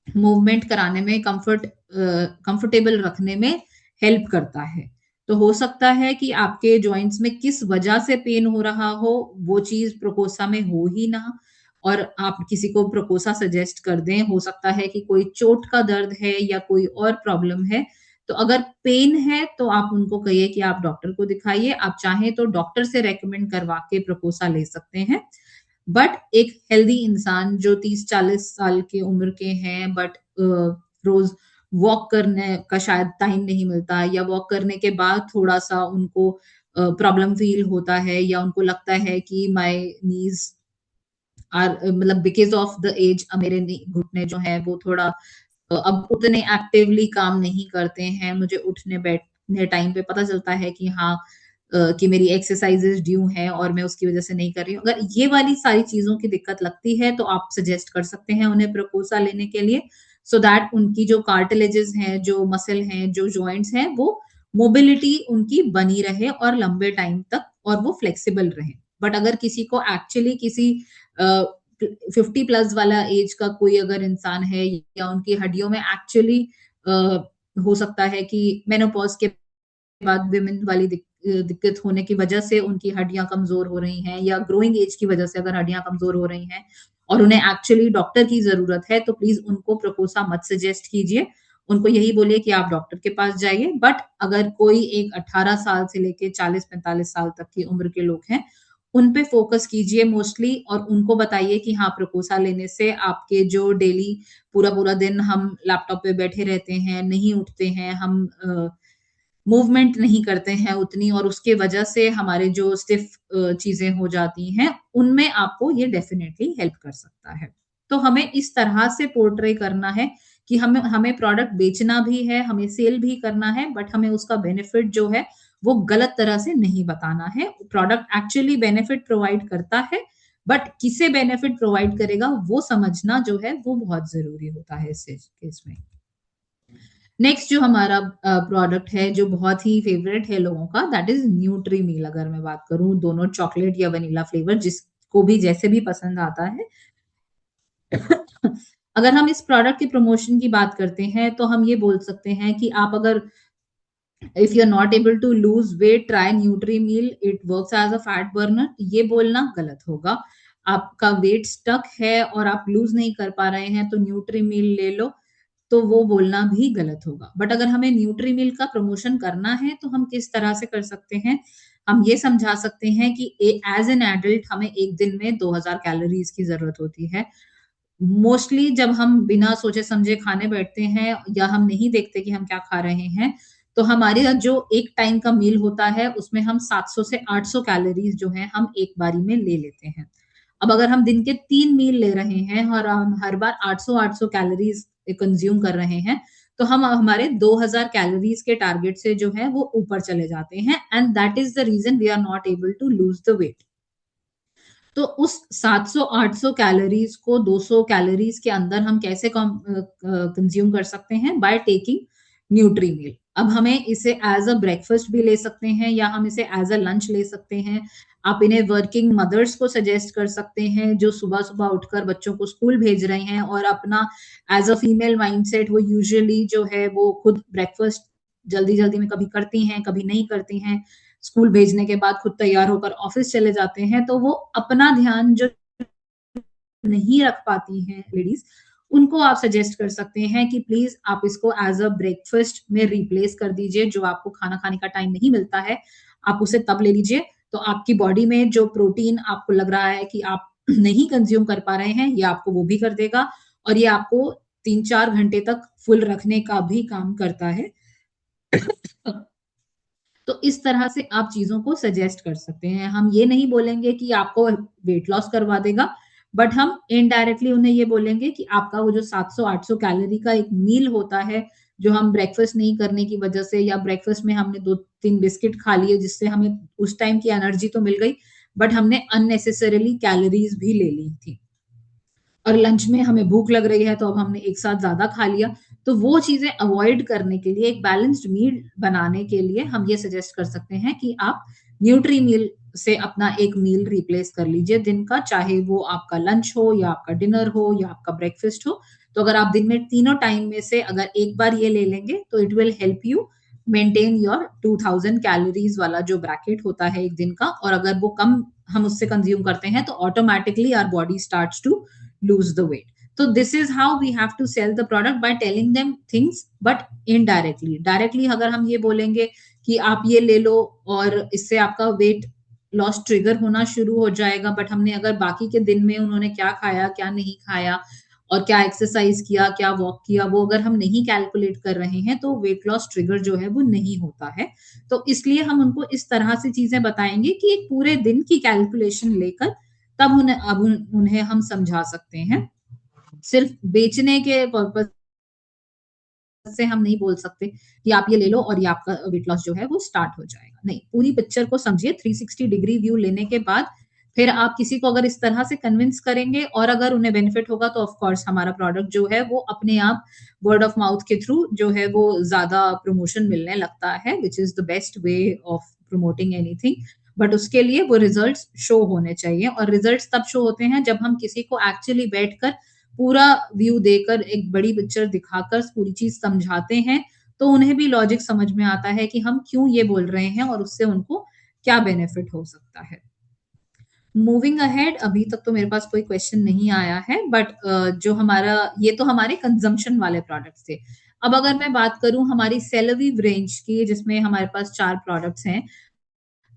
मूवमेंट कराने में, कंफर्टेबल रखने में हेल्प करता है। तो हो सकता है कि आपके जॉइंट्स में किस वजह से पेन हो रहा हो, वो चीज प्रोकोसा में हो ही ना, और आप किसी को प्रोकोसा सजेस्ट कर दें। हो सकता है कि कोई चोट का दर्द है या कोई और प्रॉब्लम है। तो अगर पेन है तो आप उनको कहिए कि आप डॉक्टर को दिखाइए। आप चाहें तो डॉक्टर से रेकमेंड करवा के प्रोकोसा ले सकते हैं। बट एक हेल्दी इंसान जो 30-40 साल की उम्र के हैं, बट रोज वॉक करने का शायद टाइम नहीं मिलता, या वॉक करने के बाद थोड़ा सा उनको प्रॉब्लम फील होता है, या उनको लगता है कि माय नीज आर, मतलब बिकॉज ऑफ द एज मेरे घुटने जो है वो थोड़ा अब उतने एक्टिवली काम नहीं करते हैं। मुझे उठने बैठने टाइम पे पता चलता है कि हाँ, कि मेरी एक्सरसाइजेज ड्यू हैं और मैं उसकी वजह से नहीं कर रही हूँ। अगर ये वाली सारी चीजों की दिक्कत लगती है तो आप सजेस्ट कर सकते हैं उन्हें प्रोपोसा लेने के लिए, सो दैट उनकी जो कार्टिलेजेस हैं, जो मसल हैं, जो जॉइंट्स हैं, वो मोबिलिटी उनकी बनी रहे और लंबे टाइम तक, और वो फ्लेक्सिबल रहे। बट अगर किसी को एक्चुअली किसी 50+ वाला एज का कोई अगर इंसान है, या उनकी हड्डियों में एक्चुअली हो सकता है कि मेनोपॉज के बाद विमेन वाली दिक्कत होने की वजह से उनकी हड्डियां कमजोर हो रही हैं, या ग्रोइंग एज की वजह से अगर हड्डियां कमजोर हो रही हैं और उन्हें एक्चुअली डॉक्टर की जरूरत है, तो प्लीज उनको प्रोपोसा मत सजेस्ट कीजिए। उनको यही बोलिए कि आप डॉक्टर के पास जाइए। बट अगर कोई एक 18 साल से लेके 40-45 साल तक की उम्र के लोग हैं, उन पे फोकस कीजिए मोस्टली, और उनको बताइए कि हाँ, प्रोपोसा लेने से आपके जो डेली पूरा पूरा दिन हम लैपटॉप पे बैठे रहते हैं, नहीं उठते हैं, हम मूवमेंट नहीं करते हैं उतनी, और उसके वजह से हमारे जो स्टिफ चीजें हो जाती हैं, उनमें आपको ये डेफिनेटली हेल्प कर सकता है। तो हमें इस तरह से पोर्ट्रे करना है कि हमें हमें प्रोडक्ट बेचना भी है, हमें सेल भी करना है, बट हमें उसका बेनिफिट जो है वो गलत तरह से नहीं बताना है। प्रोडक्ट एक्चुअली बेनिफिट प्रोवाइड करता है, बट किसे बेनिफिट प्रोवाइड करेगा वो समझना जो है वो बहुत जरूरी होता है इस केस में। नेक्स्ट जो हमारा प्रोडक्ट है जो बहुत ही फेवरेट है लोगों का, दैट इज न्यूट्री मील। अगर मैं बात करूं, दोनों चॉकलेट या वनीला फ्लेवर, जिसको भी जैसे भी पसंद आता है। अगर हम इस प्रोडक्ट के प्रमोशन की बात करते हैं तो हम ये बोल सकते हैं कि आप अगर, if you are not able to lose weight, try Nutrimeal, it works as a fat burner. ये बोलना गलत होगा। आपका वेट स्टक है और आप लूज नहीं कर पा रहे हैं तो न्यूट्री मील ले लो, तो वो बोलना भी गलत होगा। बट अगर हमें न्यूट्री मिल का प्रमोशन करना है तो हम किस तरह से कर सकते हैं? हम ये समझा सकते हैं कि एज एन एडल्ट हमें एक दिन में 2000 कैलोरीज की जरूरत होती है। मोस्टली जब हम बिना सोचे समझे खाने बैठते हैं, या हम नहीं देखते कि हम क्या खा रहे हैं, तो हमारे जो एक टाइम का मील होता है उसमें हम 700 से 800 कैलोरीज जो है हम एक बारी में ले लेते हैं। अब अगर हम दिन के 3 मील ले रहे हैं और हम हर बार 800 कैलोरीज कंज्यूम कर रहे हैं, तो हम हमारे 2000 कैलोरीज के टारगेट से जो है वो ऊपर चले जाते हैं, and that is the reason we are not able to lose the weight. तो उस 700-800 कैलोरीज को 200 कैलोरीज के अंदर हम कैसे कंज्यूम कर सकते हैं? बाय टेकिंग न्यूट्री मील। अब हमें इसे एज अ ब्रेकफास्ट भी ले सकते हैं, या हम इसे एज अ लंच ले सकते हैं। आप इन्हें वर्किंग मदर्स को सजेस्ट कर सकते हैं जो सुबह सुबह उठकर बच्चों को स्कूल भेज रहे हैं, और अपना एज अ फीमेल माइंडसेट वो यूजुअली जो है वो खुद ब्रेकफास्ट जल्दी जल्दी में कभी करती हैं, कभी नहीं करती हैं। स्कूल भेजने के बाद खुद तैयार होकर ऑफिस चले जाते हैं, तो वो अपना ध्यान जो नहीं रख पाती हैं लेडीज, उनको आप सजेस्ट कर सकते हैं कि प्लीज आप इसको एज अ ब्रेकफास्ट में रिप्लेस कर दीजिए। जो आपको खाना खाने का टाइम नहीं मिलता है, आप उसे तब ले लीजिए। तो आपकी बॉडी में जो प्रोटीन आपको लग रहा है कि आप नहीं कंज्यूम कर पा रहे हैं, ये आपको वो भी कर देगा, और ये आपको 3-4 घंटे तक फुल रखने का भी काम करता है। तो इस तरह से आप चीजों को सजेस्ट कर सकते हैं। हम ये नहीं बोलेंगे कि आपको वेट लॉस करवा देगा, बट हम इनडायरेक्टली उन्हें ये बोलेंगे कि आपका वो जो 700-800 कैलोरी का एक मील होता है, जो हम ब्रेकफास्ट नहीं करने की वजह से, या ब्रेकफास्ट में हमने 2-3 बिस्किट खा लिए जिससे हमें उस टाइम की एनर्जी तो मिल गई, बट हमने अननेसेसरीली कैलोरीज भी ले ली थी, और लंच में हमें भूख लग रही है तो अब हमने एक साथ ज्यादा खा लिया। तो वो चीजें अवॉइड करने के लिए, एक बैलेंस्ड मील बनाने के लिए हम ये सजेस्ट कर सकते हैं कि आप न्यूट्री मील से अपना एक मील रिप्लेस कर लीजिए दिन का, चाहे वो आपका लंच हो या आपका डिनर हो या आपका ब्रेकफास्ट हो। तो अगर आप दिन में तीनों टाइम में से अगर एक बार ये ले लेंगे तो it will help you maintain your 2000 calories वाला जो ब्रैकेट होता है एक दिन का। और अगर वो कम हम उससे कंज्यूम करते हैं तो automatically our body starts to lose the weight. So this is how we have to sell the product, by telling them things but indirectly. Directly अगर हम ये बोलेंगे कि आप ये ले लो और इससे आपका वेट लॉस ट्रिगर होना शुरू हो जाएगा, बट हमने अगर बाकी के दिन में उन्होंने क्या खाया क्या नहीं खाया और क्या एक्सरसाइज किया क्या वॉक किया, वो अगर हम नहीं कैलकुलेट कर रहे हैं तो वेट लॉस ट्रिगर जो है वो नहीं होता है। तो इसलिए हम उनको इस तरह से चीजें बताएंगे कि एक पूरे दिन की कैलकुलेशन लेकर तब उन्हें हम समझा सकते हैं। सिर्फ बेचने के पर्पज से हम नहीं बोल सकते कि आप ये ले लो और ये आपका वेट लॉस जो है वो स्टार्ट हो जाएगा। नहीं, पूरी पिक्चर को समझिए। 360 डिग्री व्यू लेने के बाद फिर आप किसी को अगर इस तरह से कन्विंस करेंगे और अगर उन्हें बेनिफिट होगा तो ऑफ कोर्स हमारा प्रोडक्ट जो है वो अपने आप वर्ड ऑफ माउथ के थ्रू जो है वो ज्यादा प्रमोशन मिलने लगता है, which is the best way of promoting anything. But उसके लिए वो रिजल्ट्स शो होने चाहिए, और रिजल्ट्स तब शो होते हैं जब हम किसी को एक्चुअली बैठकर पूरा व्यू देकर एक बड़ी पिक्चर दिखाकर पूरी चीज समझाते हैं, तो उन्हें भी लॉजिक समझ में आता है कि हम क्यों ये बोल रहे हैं और उससे उनको क्या बेनिफिट हो सकता है। मूविंग अहेड, अभी तक तो मेरे पास कोई क्वेश्चन नहीं आया है, बट जो हमारा ये तो हमारे कंजम्पशन वाले प्रोडक्ट्स थे। अब अगर मैं बात करूं हमारी सेलविव रेंज की, जिसमें हमारे पास 4 प्रोडक्ट्स हैं,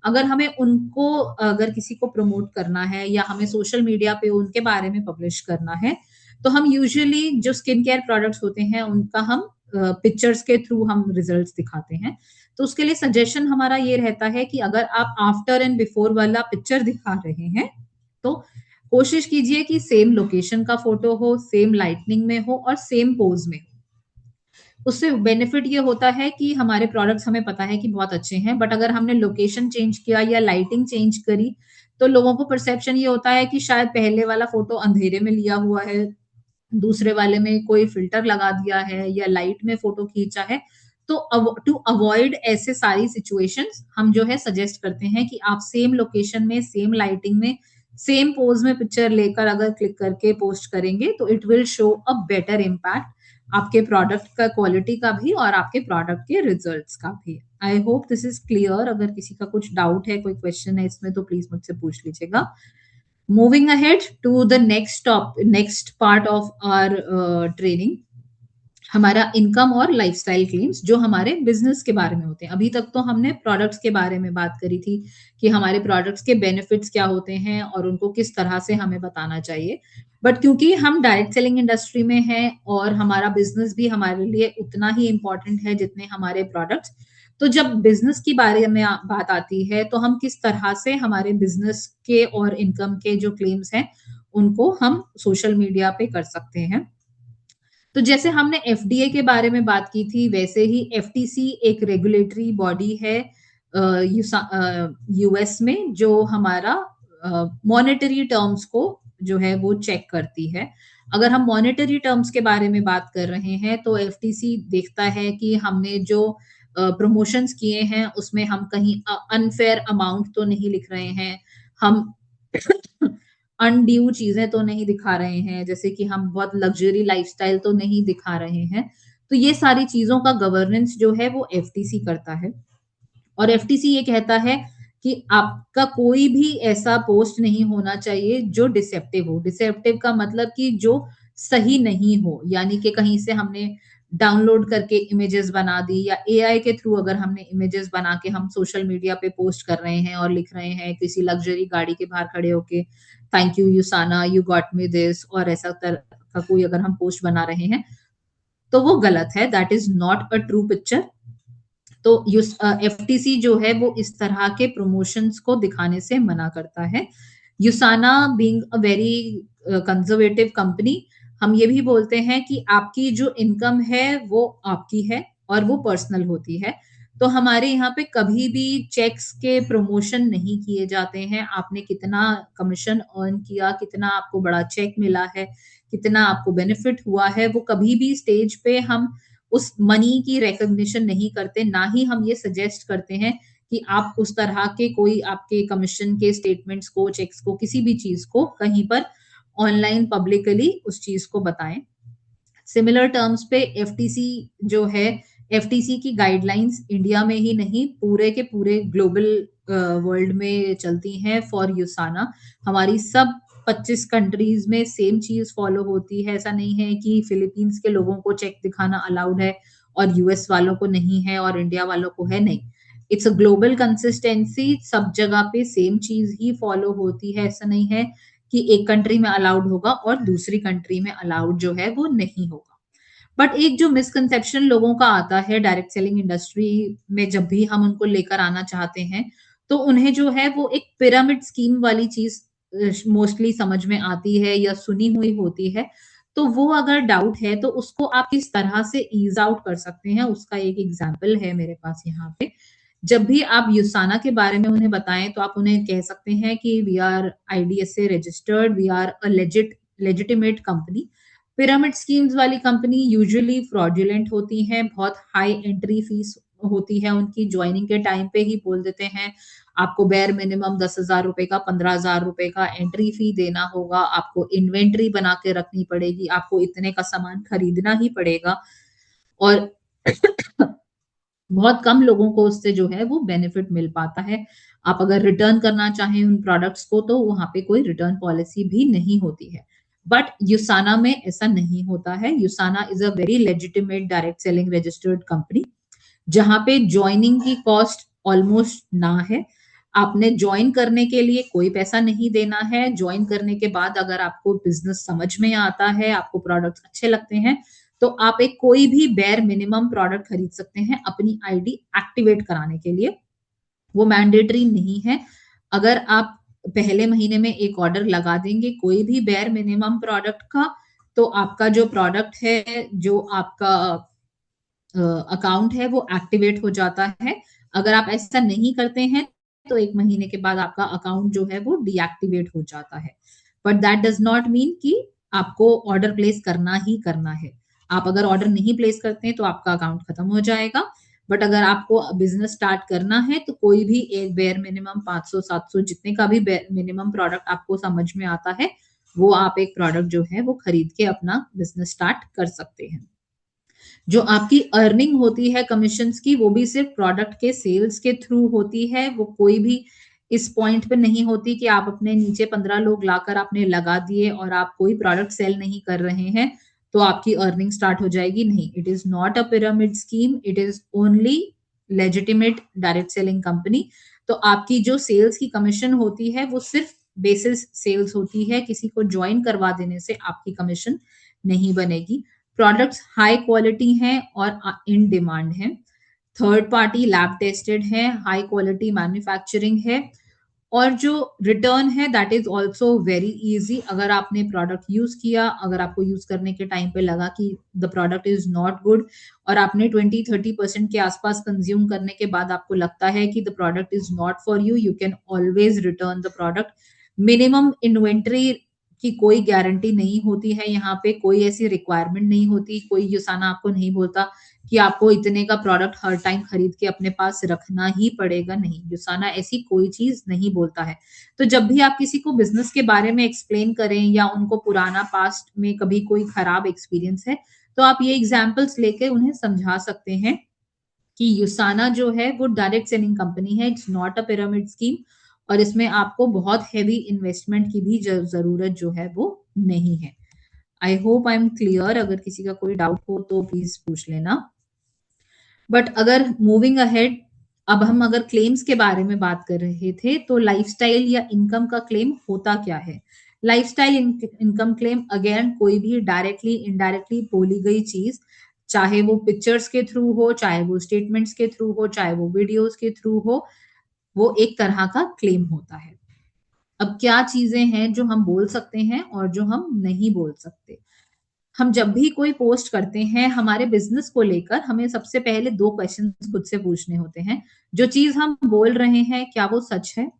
अगर हमें उनको अगर किसी को प्रमोट करना है या हमें सोशल मीडिया पे उनके बारे में पब्लिश करना है, तो हम यूजुअली जो स्किन केयर प्रोडक्ट्स होते हैं उनका हम पिक्चर्स के थ्रू हम रिजल्ट्स दिखाते हैं। तो उसके लिए सजेशन हमारा ये रहता है कि अगर आप आफ्टर एंड बिफोर वाला पिक्चर दिखा रहे हैं तो कोशिश कीजिए कि सेम लोकेशन का फोटो हो, सेम लाइटनिंग में हो और सेम पोज में हो। उससे बेनिफिट ये होता है कि हमारे प्रोडक्ट्स हमें पता है कि बहुत अच्छे हैं, बट अगर हमने लोकेशन चेंज किया या लाइटिंग चेंज करी तो लोगों को परसेप्शन ये होता है कि शायद पहले वाला फोटो अंधेरे में लिया हुआ है, दूसरे वाले में कोई फिल्टर लगा दिया है या लाइट में फोटो खींचा है। तो टू अवॉइड ऐसे सारी सिचुएशंस हम जो है सजेस्ट करते हैं कि आप सेम लोकेशन में, सेम लाइटिंग में, सेम पोज में पिक्चर लेकर अगर क्लिक करके पोस्ट करेंगे तो it will show a better impact आपके प्रोडक्ट का क्वालिटी का भी और आपके प्रोडक्ट के रिजल्ट्स का भी। आई होप दिस इज क्लियर। अगर किसी का कुछ डाउट है, कोई क्वेश्चन है इसमें, तो प्लीज मुझसे पूछ लीजिएगा। Moving ahead to the next part of our training, हमारा इनकम और लाइफस्टाइल क्लेम्स जो हमारे बिजनेस के बारे में होते हैं। अभी तक तो हमने प्रोडक्ट्स के बारे में बात करी थी कि हमारे प्रोडक्ट्स के बेनिफिट्स क्या होते हैं और उनको किस तरह से हमें बताना चाहिए। बट क्योंकि हम डायरेक्ट सेलिंग इंडस्ट्री में हैं और हमारा बिजनेस भी हमारे लिए उतना ही इम्पोर्टेंट है जितने हमारे प्रोडक्ट्स, तो जब बिजनेस की बारे में बात आती है तो हम किस तरह से हमारे बिजनेस के और इनकम के जो क्लेम्स हैं उनको हम सोशल मीडिया पे कर सकते हैं। तो जैसे हमने एफडीए के बारे में बात की थी, वैसे ही एफटीसी एक रेगुलेटरी बॉडी है यूएस में, जो हमारा मॉनेटरी टर्म्स को जो है वो चेक करती है। अगर हम मॉनेटरी टर्म्स के बारे में बात कर रहे हैं तो एफटीसी देखता है कि हमने जो प्रमोशंस किए हैं उसमें हम कहीं अनफेयर अमाउंट तो नहीं लिख रहे हैं, हम अनड्यू चीजें तो नहीं दिखा रहे हैं, जैसे कि हम बहुत लग्जरी लाइफस्टाइल तो नहीं दिखा रहे हैं। तो ये सारी चीजों का गवर्नेंस जो है वो एफटीसी करता है। और एफटीसी ये कहता है कि आपका कोई भी ऐसा पोस्ट नहीं होना चाहिए जो डिसेप्टिव हो। डिसेप्टिव का मतलब कि जो सही नहीं हो, यानी कि कहीं से हमने डाउनलोड करके इमेजेस बना दी या एआई के थ्रू अगर हमने इमेजेस बना के हम सोशल मीडिया पे पोस्ट कर रहे हैं और लिख रहे हैं किसी लग्जरी गाड़ी के बाहर खड़े होके, thank you USANA, you got me this, और ऐसा तरह का कोई अगर हम पोस्ट बना रहे हैं तो वो गलत है, that is not a true picture. तो एफटीसी जो है वो इस तरह के प्रमोशंस को दिखाने से मना करता है। USANA being a very conservative company, हम ये भी बोलते हैं कि आपकी जो इनकम है वो आपकी है और वो पर्सनल होती है। तो हमारे यहाँ पे कभी भी चेक्स के प्रमोशन नहीं किए जाते हैं। आपने कितना कमीशन अर्न किया, कितना आपको बड़ा चेक मिला है, कितना आपको बेनिफिट हुआ है, वो कभी भी स्टेज पे हम उस मनी की रिकॉग्निशन नहीं करते। ना ही हम ये सजेस्ट करते हैं कि आप उस तरह के कोई आपके कमीशन के स्टेटमेंट्स को, चेक्स को, किसी भी चीज को कहीं पर ऑनलाइन पब्लिकली उस चीज को बताएं। सिमिलर टर्म्स पे एफटीसी जो है, एफटीसी की गाइडलाइंस इंडिया में ही नहीं पूरे के पूरे ग्लोबल वर्ल्ड में चलती हैं फॉर यूसाना। हमारी सब 25 कंट्रीज में सेम चीज फॉलो होती है। ऐसा नहीं है कि फिलीपींस के लोगों को चेक दिखाना अलाउड है और यूएस वालों को नहीं है और इंडिया वालों को है, नहीं। इट्स अ ग्लोबल कंसिस्टेंसी, सब जगह पे सेम चीज ही फॉलो होती है। ऐसा नहीं है कि एक कंट्री में अलाउड होगा और दूसरी कंट्री में अलाउड जो है वो नहीं होगा। बट एक जो मिसकंसेप्शन लोगों का आता है डायरेक्ट सेलिंग इंडस्ट्री में, जब भी हम उनको लेकर आना चाहते हैं तो उन्हें जो है वो एक पिरामिड स्कीम वाली चीज मोस्टली समझ में आती है या सुनी हुई होती है। तो वो अगर डाउट है तो उसको आप किस तरह से ईज आउट कर सकते हैं, उसका एक एग्जाम्पल है मेरे पास यहाँ पे। जब भी आप यूसाना के बारे में उन्हें बताएं तो आप उन्हें कह सकते हैं कि we are IDSA registered, we are a legitimate company. Pyramid schemes वाली कंपनी यूजुअली फ्रॉडुलेंट होती हैं, बहुत हाई एंट्री फीस होती है उनकी। ज्वाइनिंग के टाइम पे ही बोल देते हैं आपको बेयर मिनिमम 10,000 रुपए का, 15,000 रुपए का एंट्री फी देना होगा, आपको इन्वेंट्री बना के रखनी पड़ेगी, आपको इतने का सामान खरीदना ही पड़ेगा, और बहुत कम लोगों को उससे जो है वो बेनिफिट मिल पाता है। आप अगर रिटर्न करना चाहें उन प्रोडक्ट्स को तो वहां पे कोई रिटर्न पॉलिसी भी नहीं होती है। बट यूसाना में ऐसा नहीं होता है। USANA is a very legitimate direct selling registered company, जहां पे ज्वाइनिंग की कॉस्ट ऑलमोस्ट ना है। आपने ज्वाइन करने के लिए कोई पैसा नहीं देना है। ज्वाइन करने के बाद अगर आपको बिजनेस समझ में आता है, आपको प्रोडक्ट्स अच्छे लगते हैं, तो आप एक कोई भी बेयर मिनिमम प्रोडक्ट खरीद सकते हैं अपनी आईडी एक्टिवेट कराने के लिए। वो मैंडेटरी नहीं है। अगर आप पहले महीने में एक ऑर्डर लगा देंगे कोई भी बेयर मिनिमम प्रोडक्ट का, तो आपका जो प्रोडक्ट है, जो आपका अकाउंट है, वो एक्टिवेट हो जाता है। अगर आप ऐसा नहीं करते हैं तो एक महीने के बाद आपका अकाउंट जो है वो डीएक्टिवेट हो जाता है। But that does not mean कि आपको ऑर्डर प्लेस करना ही करना है। आप अगर ऑर्डर नहीं प्लेस करते हैं तो आपका अकाउंट खत्म हो जाएगा। बट अगर आपको बिजनेस स्टार्ट करना है तो कोई भी एक बेयर मिनिमम 500 700 जितने का भी मिनिमम प्रोडक्ट आपको समझ में आता है, वो आप एक प्रोडक्ट जो है वो खरीद के अपना बिजनेस स्टार्ट कर सकते हैं। जो आपकी अर्निंग होती है कमीशंस की, वो भी सिर्फ प्रोडक्ट के सेल्स के थ्रू होती है। वो कोई भी इस पॉइंट पे नहीं होती कि आप अपने नीचे 15 लोग लाकर आपने लगा दिए और आप कोई प्रोडक्ट सेल नहीं कर रहे हैं तो आपकी अर्निंग स्टार्ट हो जाएगी। नहीं, it is not a pyramid scheme, it is only legitimate direct selling company. तो आपकी जो सेल्स की कमीशन होती है वो सिर्फ बेसिस सेल्स होती है। किसी को ज्वाइन करवा देने से आपकी कमीशन नहीं बनेगी। प्रोडक्ट्स हाई क्वालिटी हैं और इन डिमांड हैं, थर्ड पार्टी लैब टेस्टेड है, हाई क्वालिटी मैन्युफैक्चरिंग है, और जो रिटर्न है that is also very easy. अगर आपने प्रोडक्ट यूज किया, अगर आपको यूज करने के टाइम पे लगा कि the product is not good और आपने 20-30% के आसपास कंज्यूम करने के बाद आपको लगता है कि the product is not for you, you can always return the product. Minimum inventory की कोई गारंटी नहीं होती है, यहाँ पे कोई ऐसी रिक्वायरमेंट नहीं होती। कोई यूसाना आपको नहीं बोलता कि आपको इतने का प्रोडक्ट हर टाइम खरीद के अपने पास रखना ही पड़ेगा, नहीं, यूसाना ऐसी कोई चीज नहीं बोलता है। तो जब भी आप किसी को बिजनेस के बारे में एक्सप्लेन करें या उनको पुराना पास्ट में कभी कोई खराब एक्सपीरियंस है, तो आप ये एग्जाम्पल्स लेके उन्हें समझा सकते हैं कि यूसाना जो है वो डायरेक्ट सेलिंग कंपनी है, it's not a pyramid scheme, और इसमें आपको बहुत हैवी इन्वेस्टमेंट की भी जरूरत जो है वो नहीं है। I hope I am clear. अगर किसी का कोई डाउट हो तो प्लीज पूछ लेना। बट अगर मूविंग अहेड, अब हम अगर क्लेम्स के बारे में बात कर रहे थे, तो लाइफस्टाइल या इनकम का क्लेम होता क्या है? लाइफस्टाइल इनकम क्लेम अगेन कोई भी डायरेक्टली इनडायरेक्टली बोली गई चीज, चाहे वो पिक्चर्स के थ्रू हो, चाहे वो स्टेटमेंट्स के थ्रू हो, चाहे वो वीडियोस के थ्रू हो, वो एक तरह का क्लेम होता है। अब क्या चीजें हैं जो हम बोल सकते हैं और जो हम नहीं बोल सकते? हम जब भी कोई पोस्ट करते हैं हमारे बिजनेस को लेकर, हमें सबसे पहले दो क्वेश्चन खुद से पूछने होते हैं। जो चीज हम बोल रहे हैं, क्या वो सच है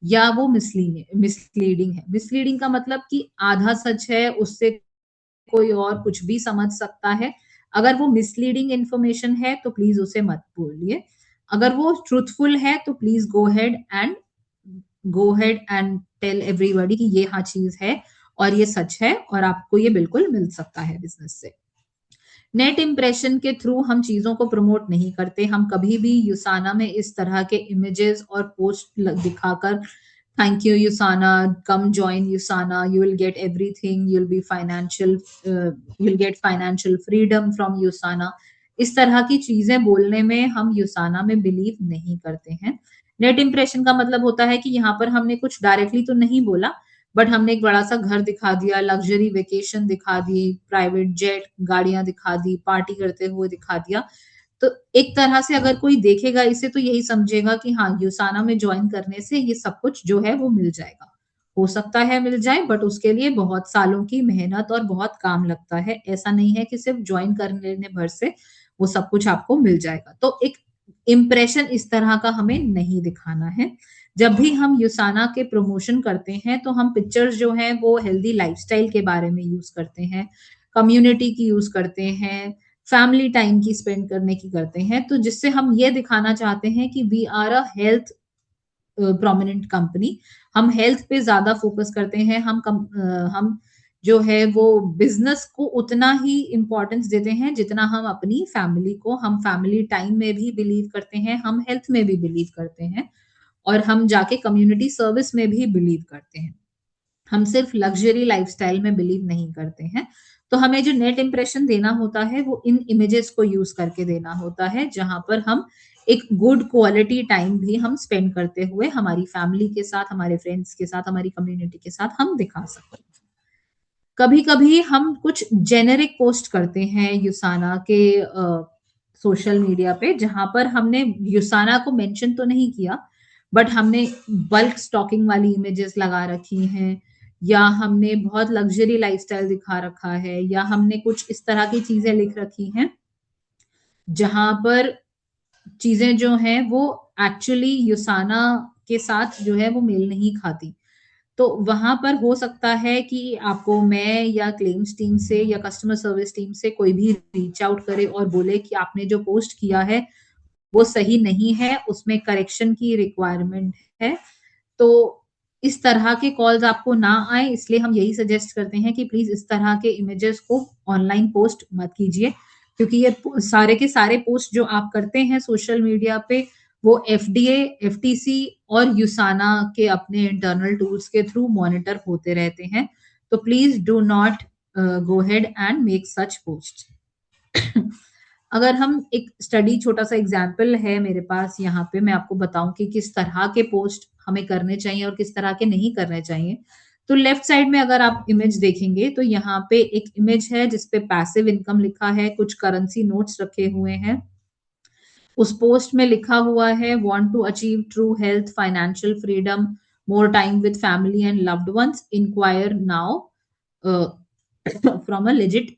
या वो मिसलीडिंग है? मिसलीडिंग का मतलब कि आधा सच है, उससे कोई और कुछ भी समझ सकता है। अगर वो मिसलीडिंग इंफॉर्मेशन है तो प्लीज उसे मत बोलिए। अगर वो ट्रूथफुल है तो please go head and tell everybody कि ये हाँ चीज है और ये सच है और आपको ये बिल्कुल मिल सकता है बिजनेस से। नेट इम्प्रेशन के थ्रू हम चीजों को प्रमोट नहीं करते। हम कभी भी यूसाना में इस तरह के इमेजेस और पोस्ट दिखाकर thank you USANA, come join USANA, you will get everything, you will get financial freedom from USANA, इस तरह की चीजें बोलने में हम यूसाना में बिलीव नहीं करते हैं। नेट इम्प्रेशन का मतलब होता है कि यहाँ पर हमने कुछ डायरेक्टली तो नहीं बोला, बट हमने एक बड़ा सा घर दिखा दिया, लग्जरी वेकेशन दिखा दी, प्राइवेट जेट गाड़ियां दिखा दी, पार्टी करते हुए दिखा दिया। तो एक तरह से अगर कोई देखेगा इसे तो यही समझेगा कि हाँ, यूसाना में ज्वाइन करने से ये सब कुछ जो है वो मिल जाएगा। हो सकता है मिल जाए, बट उसके लिए बहुत सालों की मेहनत और बहुत काम लगता है। ऐसा नहीं है कि सिर्फ ज्वाइन कर लेने भर से वो सब कुछ आपको मिल जाएगा। तो एक इम्प्रेशन इस तरह का हमें नहीं दिखाना है। जब भी हम यूसाना के प्रमोशन करते हैं तो हम पिक्चर्स जो है वो हेल्दी लाइफस्टाइल के बारे में यूज करते हैं, कम्युनिटी की यूज करते हैं, फैमिली टाइम की स्पेंड करने की करते हैं, तो जिससे हम ये दिखाना चाहते हैं कि we are a health prominent company. हम हेल्थ पे ज्यादा फोकस करते हैं। हम जो है वो बिजनेस को उतना ही इम्पोर्टेंस देते हैं जितना हम अपनी फैमिली को। हम फैमिली टाइम में भी बिलीव करते हैं, हम हेल्थ में भी बिलीव करते हैं, और हम जाके कम्युनिटी सर्विस में भी बिलीव करते हैं। हम सिर्फ लग्जरी लाइफस्टाइल में बिलीव नहीं करते हैं। तो हमें जो नेट इंप्रेशन देना होता है वो इन इमेजेस को यूज करके देना होता है, जहां पर हम एक गुड क्वालिटी टाइम भी हम स्पेंड करते हुए हमारी फैमिली के साथ, हमारे फ्रेंड्स के साथ, हमारी कम्युनिटी के साथ हम दिखा सकते हैं। कभी कभी हम कुछ जेनेरिक पोस्ट करते हैं यूसाना के सोशल मीडिया पे, जहां पर हमने यूसाना को मेंशन तो नहीं किया, बट हमने बल्क स्टॉकिंग वाली इमेजेस लगा रखी हैं, या हमने बहुत लग्जरी लाइफस्टाइल दिखा रखा है, या हमने कुछ इस तरह की चीजें लिख रखी हैं जहां पर चीजें जो हैं वो एक्चुअली यूसाना के साथ जो है वो मेल नहीं खाती। तो वहां पर हो सकता है कि आपको मैं या क्लेम्स टीम से या कस्टमर सर्विस टीम से कोई भी रीच आउट करे और बोले कि आपने जो पोस्ट किया है वो सही नहीं है, उसमें करेक्शन की रिक्वायरमेंट है। तो इस तरह के कॉल्स आपको ना आए, इसलिए हम यही सजेस्ट करते हैं कि प्लीज इस तरह के इमेजेस को ऑनलाइन पोस्ट मत कीजिए, क्योंकि ये सारे के सारे पोस्ट जो आप करते हैं सोशल मीडिया पे वो एफडीए, एफटीसी और यूसाना के अपने इंटरनल टूल्स के थ्रू मॉनिटर होते रहते हैं। तो please do not go head and make such post. अगर हम एक स्टडी, छोटा सा एग्जाम्पल है मेरे पास यहाँ पे, मैं आपको बताऊं कि किस तरह के पोस्ट हमें करने चाहिए और किस तरह के नहीं करने चाहिए। तो लेफ्ट साइड में अगर आप इमेज देखेंगे तो यहाँ पे एक इमेज है जिसपे पैसिव इनकम लिखा है, कुछ करेंसी नोट्स रखे हुए हैं। उस पोस्ट में लिखा हुआ है want to achieve true health, financial freedom, more time with family and loved ones, enquire now from a legit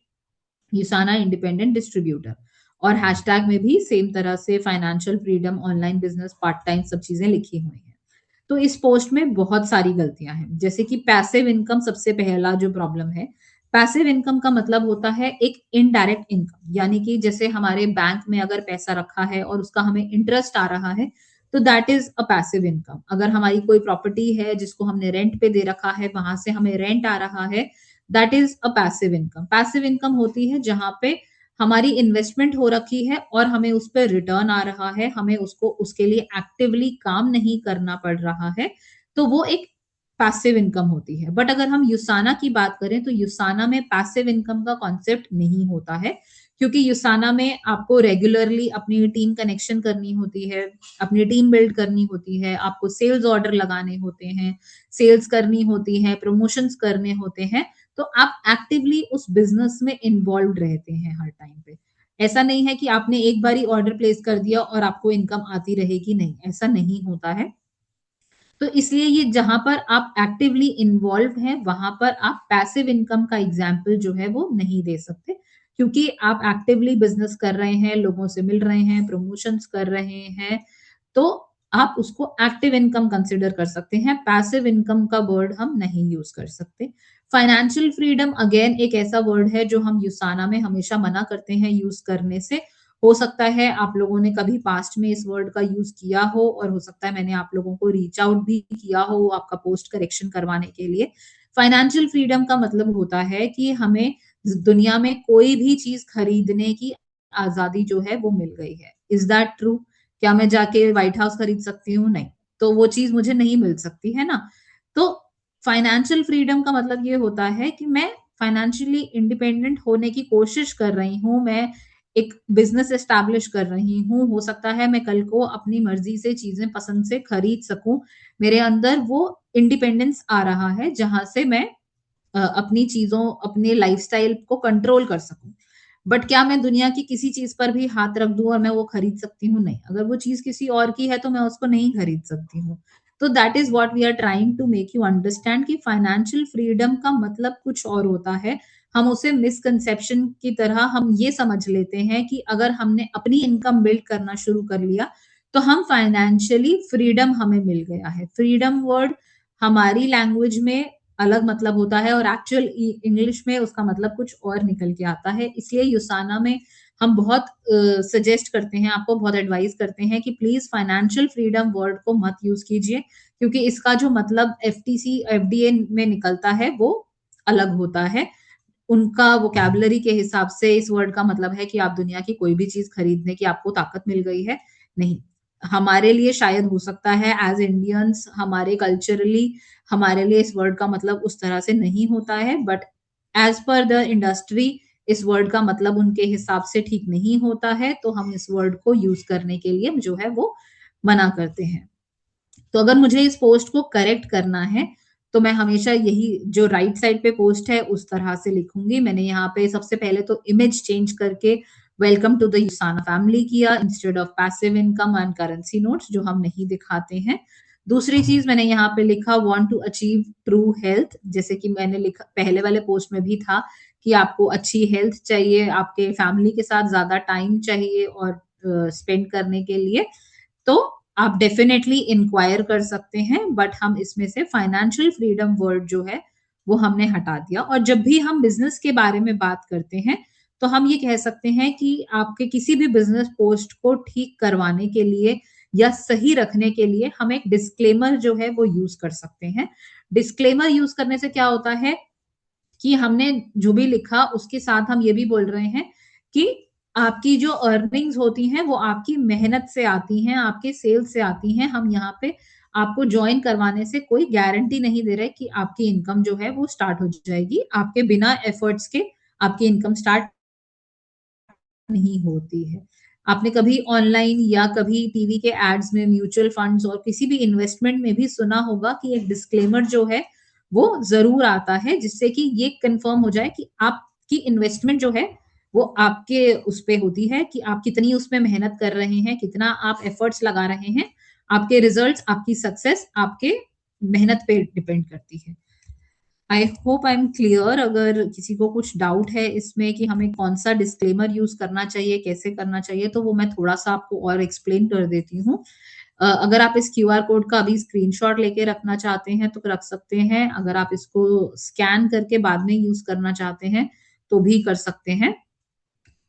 USANA independent distributor. और हैशटैग में भी सेम तरह से financial freedom, online business, part time सब चीजें लिखी हुई हैं। तो इस पोस्ट में बहुत सारी गलतियां हैं, जैसे कि पैसिव इनकम सबसे पहला जो प्रॉब्लम है। पैसिव इनकम का मतलब होता है एक इनडायरेक्ट इनकम, यानी कि जैसे हमारे बैंक में अगर पैसा रखा है और उसका हमें इंटरेस्ट आ रहा है, तो that is a passive income. अगर हमारी कोई प्रॉपर्टी है जिसको हमने रेंट पे दे रखा है, वहां से हमें रेंट आ रहा है, that is a passive income. Passive income होती है जहां पे हमारी इन्वेस्टमेंट हो रखी है और हमें उस पर रिटर्न आ रहा है, हमें उसको उसके लिए एक्टिवली काम नहीं करना पड़ रहा है। तो वो एक पैसिव इनकम होती है। बट अगर हम यूसाना की बात करें तो यूसाना में पैसिव इनकम का कॉन्सेप्ट नहीं होता है, क्योंकि यूसाना में आपको रेगुलरली अपनी टीम कनेक्शन करनी होती है, अपनी टीम बिल्ड करनी होती है, आपको सेल्स ऑर्डर लगाने होते हैं, सेल्स करनी होती है, प्रमोशंस करने होते हैं। तो आप एक्टिवली उस बिजनेस में इन्वॉल्व रहते हैं हर टाइम पे। ऐसा नहीं है कि आपने एक बारी ऑर्डर प्लेस कर दिया और आपको इनकम आती रहेगी, नहीं, ऐसा नहीं होता है। तो इसलिए ये जहां पर आप एक्टिवली इन्वॉल्व हैं, वहां पर आप पैसिव इनकम का एग्जाम्पल जो है वो नहीं दे सकते, क्योंकि आप एक्टिवली बिजनेस कर रहे हैं, लोगों से मिल रहे हैं, प्रमोशंस कर रहे हैं, तो आप उसको एक्टिव इनकम कंसिडर कर सकते हैं। पैसिव इनकम का वर्ड हम नहीं यूज कर सकते। फाइनेंशियल फ्रीडम अगेन एक ऐसा वर्ड है जो हम यूसाना में हमेशा मना करते हैं यूज करने से। हो सकता है आप लोगों ने कभी पास्ट में इस वर्ड का यूज किया हो, और हो सकता है मैंने आप लोगों को रीच आउट भी किया हो आपका पोस्ट करेक्शन करवाने के लिए। फाइनेंशियल फ्रीडम का मतलब होता है कि हमें दुनिया में कोई भी चीज खरीदने की आजादी जो है वो मिल गई है। Is that true? क्या मैं जाके व्हाइट हाउस खरीद सकती हूँ? नहीं, तो वो चीज मुझे नहीं मिल सकती है ना। तो फाइनेंशियल फ्रीडम का मतलब ये होता है कि मैं फाइनेंशियली इंडिपेंडेंट होने की कोशिश कर रही हूँ, मैं एक बिजनेस एस्टैब्लिश कर रही हूँ। हो सकता है मैं कल को अपनी मर्जी से चीजें पसंद से खरीद सकूं। मेरे अंदर वो इंडिपेंडेंस आ रहा है जहां से मैं अपनी चीजों, अपने लाइफस्टाइल को कंट्रोल कर सकूं। बट क्या मैं दुनिया की किसी चीज पर भी हाथ रख दूं और मैं वो खरीद सकती हूँ? नहीं। अगर वो चीज किसी और की है तो मैं उसको नहीं खरीद सकती हूँ। तो that is what we are trying to make you understand कि फाइनेंशियल फ्रीडम का मतलब कुछ और होता है। हम उसे मिसकंसेप्शन की तरह हम ये समझ लेते हैं कि अगर हमने अपनी इनकम बिल्ड करना शुरू कर लिया तो हम फाइनेंशियली फ्रीडम हमें मिल गया है। फ्रीडम वर्ड हमारी लैंग्वेज में अलग मतलब होता है और एक्चुअल इंग्लिश में उसका मतलब कुछ और निकल के आता है। इसलिए यूसाना में हम बहुत सजेस्ट करते हैं, आपको बहुत एडवाइस करते हैं कि प्लीज फाइनेंशियल फ्रीडम वर्ड को मत यूज कीजिए, क्योंकि इसका जो मतलब एफटीसी एफडीए में निकलता है वो अलग होता है। उनका वोकैबुलरी के हिसाब से इस वर्ड का मतलब है कि आप दुनिया की कोई भी चीज खरीदने की आपको ताकत मिल गई है। नहीं, हमारे लिए शायद हो सकता है एज इंडियंस, हमारे कल्चरली हमारे लिए इस वर्ड का मतलब उस तरह से नहीं होता है, but as per the industry इस वर्ड का मतलब उनके हिसाब से ठीक नहीं होता है, तो हम इस वर्ड को यूज करने के लिए जो है वो मना करते हैं। तो अगर मुझे इस पोस्ट को करेक्ट करना है तो मैं हमेशा यही जो राइट साइड पे पोस्ट है उस तरह से लिखूंगी। मैंने यहाँ पे सबसे पहले तो इमेज चेंज करके welcome to the USANA family किया instead of passive income and currency notes जो हम नहीं दिखाते हैं। दूसरी चीज मैंने यहाँ पे लिखा want to achieve true health, जैसे कि मैंने लिखा पहले वाले पोस्ट में भी था कि आपको अच्छी हेल्थ चाहिए, आपके फैमिली के साथ ज्यादा टाइम चाहिए और स्पेंड करने के लिए। तो आप डेफिनेटली इंक्वायर कर सकते हैं, बट हम इसमें से फाइनेंशियल फ्रीडम वर्ड जो है वो हमने हटा दिया। और जब भी हम बिजनेस के बारे में बात करते हैं तो हम ये कह सकते हैं कि आपके किसी भी बिजनेस पोस्ट को ठीक करवाने के लिए या सही रखने के लिए हम एक डिस्क्लेमर जो है वो यूज कर सकते हैं। डिस्क्लेमर यूज करने से क्या होता है कि हमने जो भी लिखा उसके साथ हम ये भी बोल रहे हैं कि आपकी जो अर्निंग्स होती हैं वो आपकी मेहनत से आती हैं, आपके सेल्स से आती हैं। हम यहाँ पे आपको ज्वाइन करवाने से कोई गारंटी नहीं दे रहे कि आपकी इनकम जो है वो स्टार्ट हो जाएगी। आपके बिना एफर्ट्स के आपकी इनकम स्टार्ट नहीं होती है। आपने कभी ऑनलाइन या कभी टीवी के एड्स में म्यूचुअल फंड्स और किसी भी इन्वेस्टमेंट में भी सुना होगा कि एक डिस्क्लेमर जो है वो जरूर आता है, जिससे कि ये कंफर्म हो जाए कि आपकी इन्वेस्टमेंट जो है वो आपके उस पे होती है कि आप कितनी उसमें मेहनत कर रहे हैं, कितना आप एफर्ट्स लगा रहे हैं। आपके रिजल्ट्स, आपकी सक्सेस आपके मेहनत पे डिपेंड करती है। I hope I am clear. अगर किसी को कुछ डाउट है इसमें कि हमें कौन सा डिस्क्लेमर यूज करना चाहिए, कैसे करना चाहिए, तो वो मैं थोड़ा सा आपको और एक्सप्लेन कर देती हूँ। अगर आप इस क्यूआर कोड का अभी स्क्रीनशॉट लेके रखना चाहते हैं तो रख सकते हैं। अगर आप इसको स्कैन करके बाद में यूज करना चाहते हैं तो भी कर सकते हैं।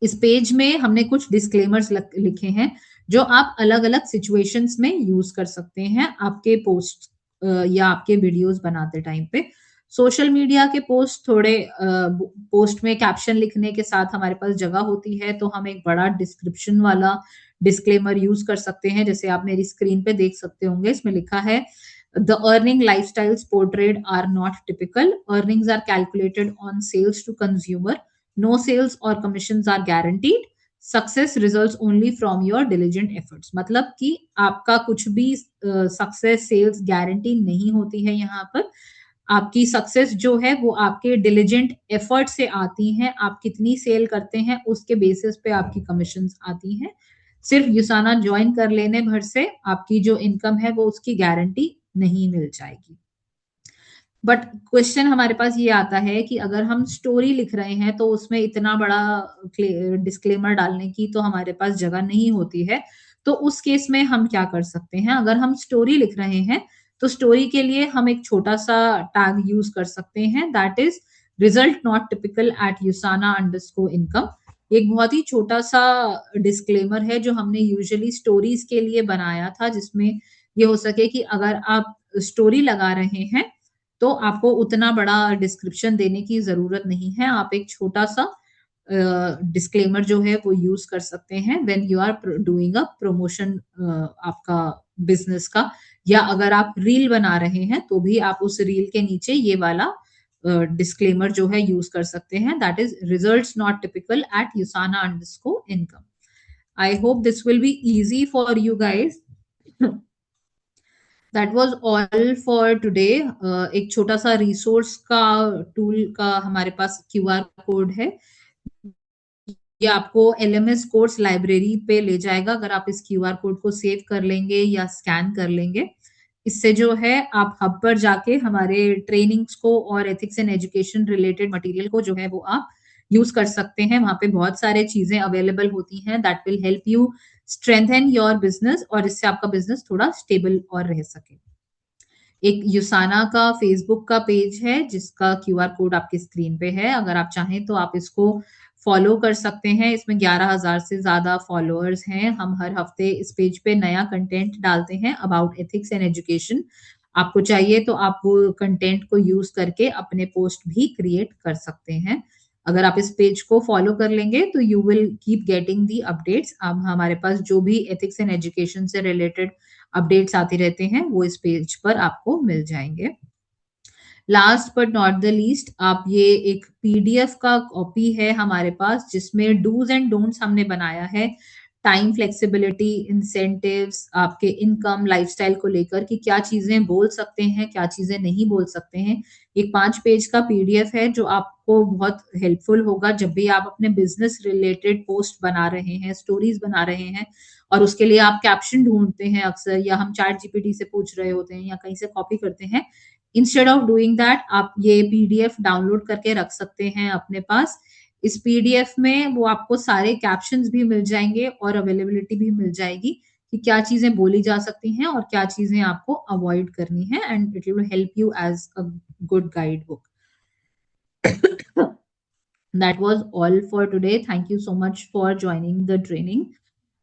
इस पेज में हमने कुछ डिस्क्लेमर्स लिखे हैं जो आप अलग अलग सिचुएशंस में यूज कर सकते हैं आपके पोस्ट या आपके वीडियोस बनाते टाइम पे। सोशल मीडिया के पोस्ट थोड़े पोस्ट में कैप्शन लिखने के साथ हमारे पास जगह होती है तो हम एक बड़ा डिस्क्रिप्शन वाला डिस्क्लेमर यूज कर सकते हैं, जैसे आप मेरी स्क्रीन पे देख सकते होंगे। इसमें लिखा है The earning lifestyles portrayed are not typical. Earnings are calculated on sales to consumer. No sales or commissions are guaranteed. Success results only from your diligent efforts. मतलब कि आपका कुछ भी सक्सेस सेल्स गारंटी नहीं होती है यहाँ पर. आपकी सक्सेस जो है वो आपके डिलिजेंट एफर्ट से आती हैं. आप कितनी सेल करते हैं उसके बेसिस पे आपकी कमीशंस आती हैं. सिर्फ युसाना ज्वाइन कर लेने भर से आपकी जो इनकम है वो उसकी गारंटी नहीं मिल जाएगी. बट क्वेश्चन हमारे पास ये आता है कि अगर हम स्टोरी लिख रहे हैं तो उसमें इतना बड़ा डिस्क्लेमर डालने की तो हमारे पास जगह नहीं होती है. तो उस केस में हम क्या कर सकते हैं? अगर हम स्टोरी लिख रहे हैं तो स्टोरी के लिए हम एक छोटा सा टैग यूज कर सकते हैं, that is result not typical at USANA underscore income. एक बहुत ही छोटा सा डिस्क्लेमर है जो हमने यूजुअली स्टोरीज के लिए बनाया था, जिसमें ये हो सके कि अगर आप स्टोरी लगा रहे हैं तो आपको उतना बड़ा डिस्क्रिप्शन देने की जरूरत नहीं है. आप एक छोटा सा डिस्क्लेमर जो है वो यूज कर सकते हैं when you are doing a promotion आपका बिजनेस का. या अगर आप रील बना रहे हैं तो भी आप उस रील के नीचे ये वाला डिस्क्लेमर जो है यूज कर सकते हैं, that is results not typical at USANA underscore income. I hope this will be easy for you guys. That was all for today. एक छोटा सा रिसोर्स का टूल का हमारे पास क्यूआर कोड है. ये आपको एलएमएस कोर्स लाइब्रेरी पे ले जाएगा अगर आप इस क्यूआर कोड को सेव कर लेंगे या स्कैन कर लेंगे. इससे जो है आप हब पर जाके हमारे ट्रेनिंग्स को और ethics and education related material को जो है वो आप यूज कर सकते हैं. वहां पे बहुत सारे चीजें अवेलेबल होती हैं that will help you strengthen your business, और इससे आपका बिजनेस थोड़ा स्टेबल और रह सके. एक यूसाना का फेसबुक का पेज है जिसका क्यूआर कोड आपकी स्क्रीन पे है. अगर आप चाहें तो आप इसको फॉलो कर सकते हैं. इसमें 11,000 से ज्यादा फॉलोअर्स हैं. हम हर हफ्ते इस पेज पे नया कंटेंट डालते हैं अबाउट एथिक्स एंड एजुकेशन. आपको चाहिए तो आप वो कंटेंट को यूज करके अपने पोस्ट भी क्रिएट कर सकते हैं. अगर आप इस पेज को फॉलो कर लेंगे तो you will keep getting the updates. अब हमारे पास जो भी एथिक्स एंड एजुकेशन से रिलेटेड अपडेट्स आते रहते हैं वो इस पेज पर आपको मिल जाएंगे. Last but not the least, आप ये एक पीडीएफ का कॉपी है हमारे पास जिसमें डूज एंड डोंट्स हमने बनाया है टाइम फ्लेक्सिबिलिटी, इंसेंटिव्स, आपके इनकम लाइफस्टाइल को लेकर कि क्या चीजें बोल सकते हैं क्या चीजें नहीं बोल सकते हैं. एक 5 पेज का पीडीएफ है जो आपको बहुत हेल्पफुल होगा जब भी आप अपने बिजनेस रिलेटेड पोस्ट बना रहे हैं, स्टोरीज बना रहे हैं और उसके लिए आप कैप्शन ढूंढते हैं अक्सर, या हम चैट जीपीटी से पूछ रहे होते हैं या कहीं से कॉपी करते हैं. इंस्टेड ऑफ डूइंग दैट आप ये पीडीएफ डाउनलोड करके रख सकते हैं अपने पास. इस पीडीएफ में वो आपको सारे कैप्शंस भी मिल जाएंगे और अवेलेबिलिटी भी मिल जाएगी कि क्या चीजें बोली जा सकती हैं और क्या चीजें आपको अवॉइड करनी है, and it will help you as a good guide book. That was all for today. Thank you so much for joining the training.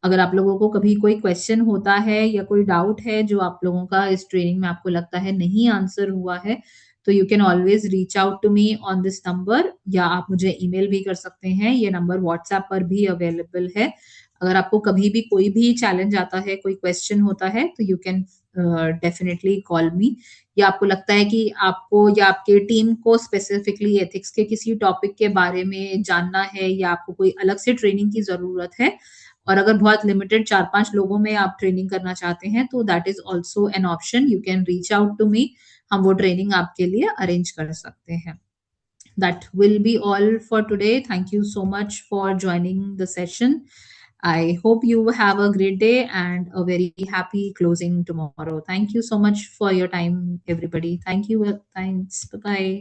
अगर आप लोगों को कभी कोई क्वेश्चन होता है या कोई डाउट है जो आप लोगों का इस ट्रेनिंग में आपको लगता है नहीं आंसर हुआ है, तो you can always reach out to me on this number, या आप मुझे ईमेल भी कर सकते हैं. ये नंबर व्हाट्सएप पर भी अवेलेबल है. अगर आपको कभी भी कोई भी चैलेंज आता है, कोई क्वेश्चन होता है, तो यू कैन डेफिनेटली कॉल मी. या आपको लगता है कि आपको या आपके टीम को स्पेसिफिकली एथिक्स के किसी टॉपिक के बारे में जानना है या आपको कोई अलग से ट्रेनिंग की जरूरत है, और अगर बहुत लिमिटेड 4-5 लोगों में आप ट्रेनिंग करना चाहते हैं तो that is also an option. You can reach out to me. हम वो ट्रेनिंग आपके लिए अरेंज कर सकते हैं. That will be all for today. Thank you so much for joining the session. I hope you have a great day and a very happy closing tomorrow. Thank you so much for your time, everybody. Thank you. Thanks. Bye bye.